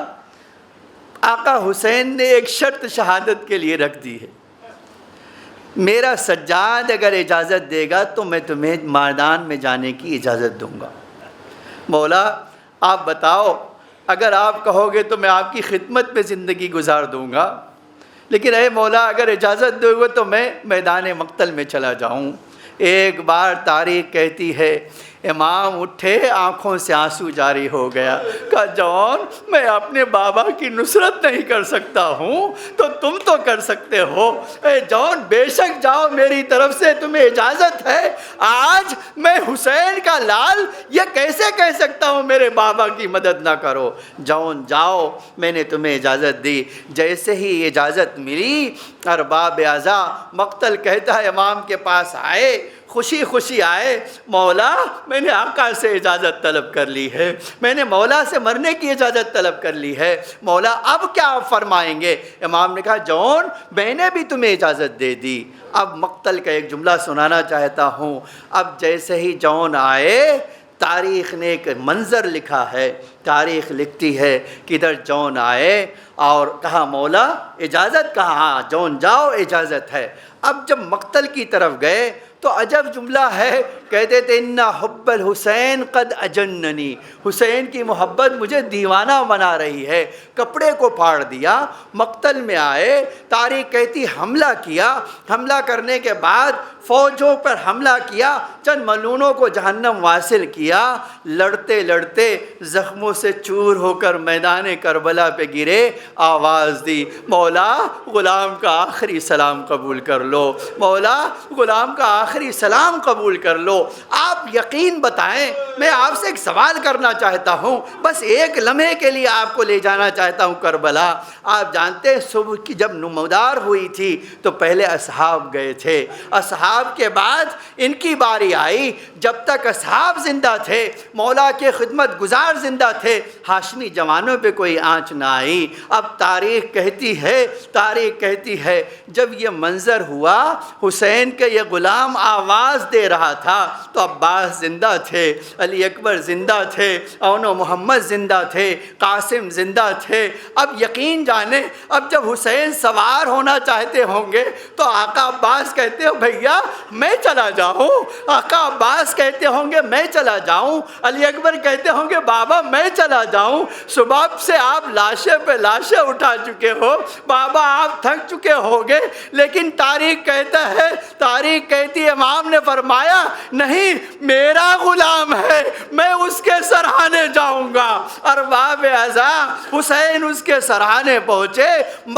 Speaker 1: آقا حسین نے ایک شرط شہادت کے لیے رکھ دی ہے, میرا سجاد اگر اجازت دے گا تو میں تمہیں میدان میں جانے کی اجازت دوں گا۔ مولا آپ بتاؤ، اگر آپ کہو گے تو میں آپ کی خدمت میں زندگی گزار دوں گا، لیکن اے مولا اگر اجازت دو گے تو میں میدان مقتل میں چلا جاؤں۔ ایک بار تاریخ کہتی ہے امام اٹھے، آنکھوں سے آنسو جاری ہو گیا، کہا جان میں اپنے بابا کی نصرت نہیں کر سکتا ہوں تو تم تو کر سکتے ہو، اے جان بے شک جاؤ، میری طرف سے تمہیں اجازت ہے۔ آج میں حسین کا لال یہ کیسے کہہ سکتا ہوں میرے بابا کی مدد نہ کرو؟ جان جاؤ، میں نے تمہیں اجازت دی۔ جیسے ہی اجازت ملی، ارباب اعضاء مقتل کہتا ہے امام کے پاس آئے، خوشی خوشی آئے، مولا میں نے آقا سے اجازت طلب کر لی ہے، میں نے مولا سے مرنے کی اجازت طلب کر لی ہے، مولا اب کیا آپ فرمائیں گے؟ امام نے کہا جون میں نے بھی تمہیں اجازت دے دی۔ اب مقتل کا ایک جملہ سنانا چاہتا ہوں۔ اب جیسے ہی جون آئے، تاریخ نے ایک منظر لکھا ہے، تاریخ لکھتی ہے کہ ادھر جون آئے اور کہا مولا اجازت، کہا ہاں جون جاؤ اجازت ہے۔ اب جب مقتل کی طرف گئے تو عجب جملہ ہے، کہتے تھے اِنَّ حُبَّ الحسین قد اجننی، حسین کی محبت مجھے دیوانہ بنا رہی ہے۔ کپڑے کو پھاڑ دیا، مقتل میں آئے، تاریخ کہتی حملہ کیا، حملہ کرنے کے بعد فوجوں پر حملہ کیا، چند ملونوں کو جہنم واصل کیا، لڑتے لڑتے زخموں سے چور ہو کر میدان کربلا پہ گرے، آواز دی مولا غلام کا آخری سلام قبول کر لو، مولا غلام کا آخری سلام قبول کر لو۔ آپ یقین بتائیں، میں آپ سے ایک سوال کرنا چاہتا ہوں، بس ایک لمحے کے لیے آپ کو لے جانا چاہتا ہوں کربلا۔ آپ جانتے ہیں صبح کی جب نمودار ہوئی تھی تو پہلے اصحاب گئے تھے، اصحاب کے بعد ان کی باری آئی۔ جب تک اصحاب زندہ تھے، مولا کے خدمت گزار زندہ تھے، ہاشمی جوانوں پہ کوئی آنچ نہ آئی۔ اب تاریخ کہتی ہے جب یہ منظر ہوا، حسین کے یہ غلام آواز دے رہا تھا تو عباس زندہ تھے، علی اکبر زندہ تھے، اون و محمد زندہ تھے، قاسم زندہ تھے۔ اب یقین جانیں، اب جب حسین سوار ہونا چاہتے ہوں گے تو آقا عباس کہتے ہو بھیا میں چلا جاؤں، آقا عباس کہتے ہوں گے میں چلا جاؤں، علی اکبر کہتے ہوں گے بابا میں چلا جاؤں۔ صبح سے آپ لاشیں پہ لاشیں اٹھا چکے ہو، بابا آپ تھک چکے ہوگے، لیکن تاریخ کہتی ہے امام نے فرمایا نہیں میرا غلام ہے، میں اس کے سرحانے جاؤں گا۔ ارباب اعضاء حسین اس کے سرحانے پہنچے۔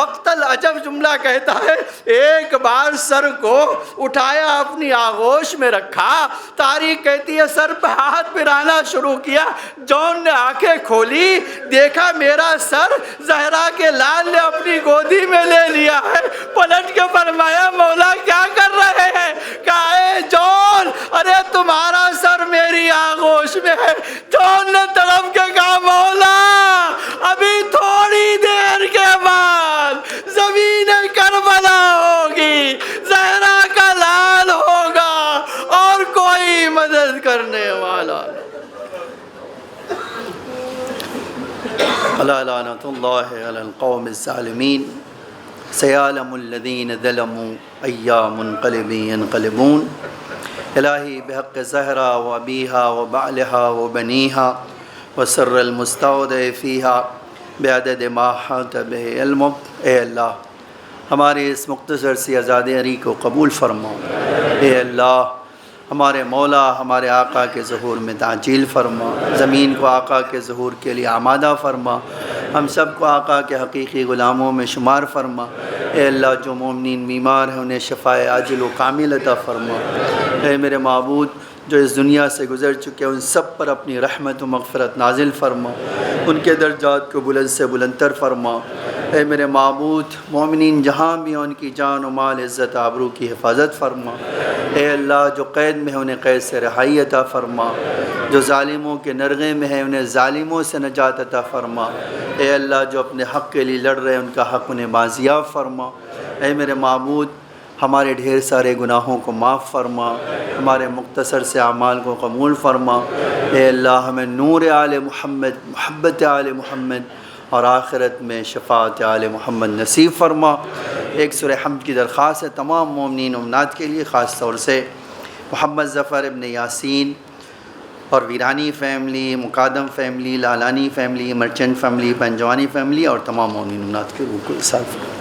Speaker 1: مقتل عجب جملہ کہتا ہے ایک بار سر کو اٹھایا، اپنی آغوش میں رکھا، تاریخ کہتی ہے سر پہ ہاتھ پھرانا شروع کیا۔ جون نے آنکھیں کھولی، دیکھا میرا سر زہرا کے لال نے اپنی گودی میں لے لیا ہے۔ پلٹ کے فرمایا مولا کیا کر رہے ہیں؟ کہا اے جون ارے تمہارا سر میری آغوش میں ہے۔ جون نے تڑپ کے کہا مولا ابھی تھوڑی دیر کے بعد زمین کربلا ہوگی، زہرا کا لال ہوگا اور کوئی مدد کرنے والا نہیں۔ الا لعنۃ اللہ علی القوم الظالمین، سیعلم الذین ظلموا ای منقلب ینقلبون۔ الہی بحق زہرا و ابیہا و بعلہا و بنیہا و سر المستودع فیہا بعدد ما احاط بہ علمک۔ اے اللہ ہماری اس مختصر سی عزاداری کو قبول فرما۔ اے اللہ ہمارے مولا ہمارے آقا کے ظہور میں تعجیل فرما، زمین کو آقا کے ظہور کے لیے آمادہ فرما، ہم سب کو آقا کے حقیقی غلاموں میں شمار فرما۔ اے اللہ جو مومنین بیمار ہیں انہیں شفائے عاجل و کامل عطا فرما۔ اے میرے معبود جو اس دنیا سے گزر چکے ان سب پر اپنی رحمت و مغفرت نازل فرما، ان کے درجات کو بلند سے بلندتر فرما۔ اے میرے معبود مومنین جہاں بھی ان کی جان و مال عزت آبرو کی حفاظت فرما۔ اے اللہ جو قید میں ہیں انہیں قید سے رہائی عطا فرما، جو ظالموں کے نرغے میں ہیں انہیں ظالموں سے نجات عطا فرما۔ اے اللہ جو اپنے حق کے لیے لڑ رہے ہیں ان کا حق انہیں بازیاب فرما۔ اے میرے معبود ہمارے ڈھیر سارے گناہوں کو معاف فرما، ہمارے مختصر سے اعمال کو قبول فرما۔ اے اللہ ہمیں نور آل محمد، محبت آل محمد اور آخرت میں شفاعت آل محمد نصیب فرما۔ ایک سورہ حمد کی درخواست ہے تمام مومنین مومنات کے لیے، خاص طور سے محمد ظفر ابن یاسین اور Virani family, Mukadam family, Lalani family, Merchant family, Panjwani family اور تمام مومنین مومنات کے روح کو ایصال فرمائے۔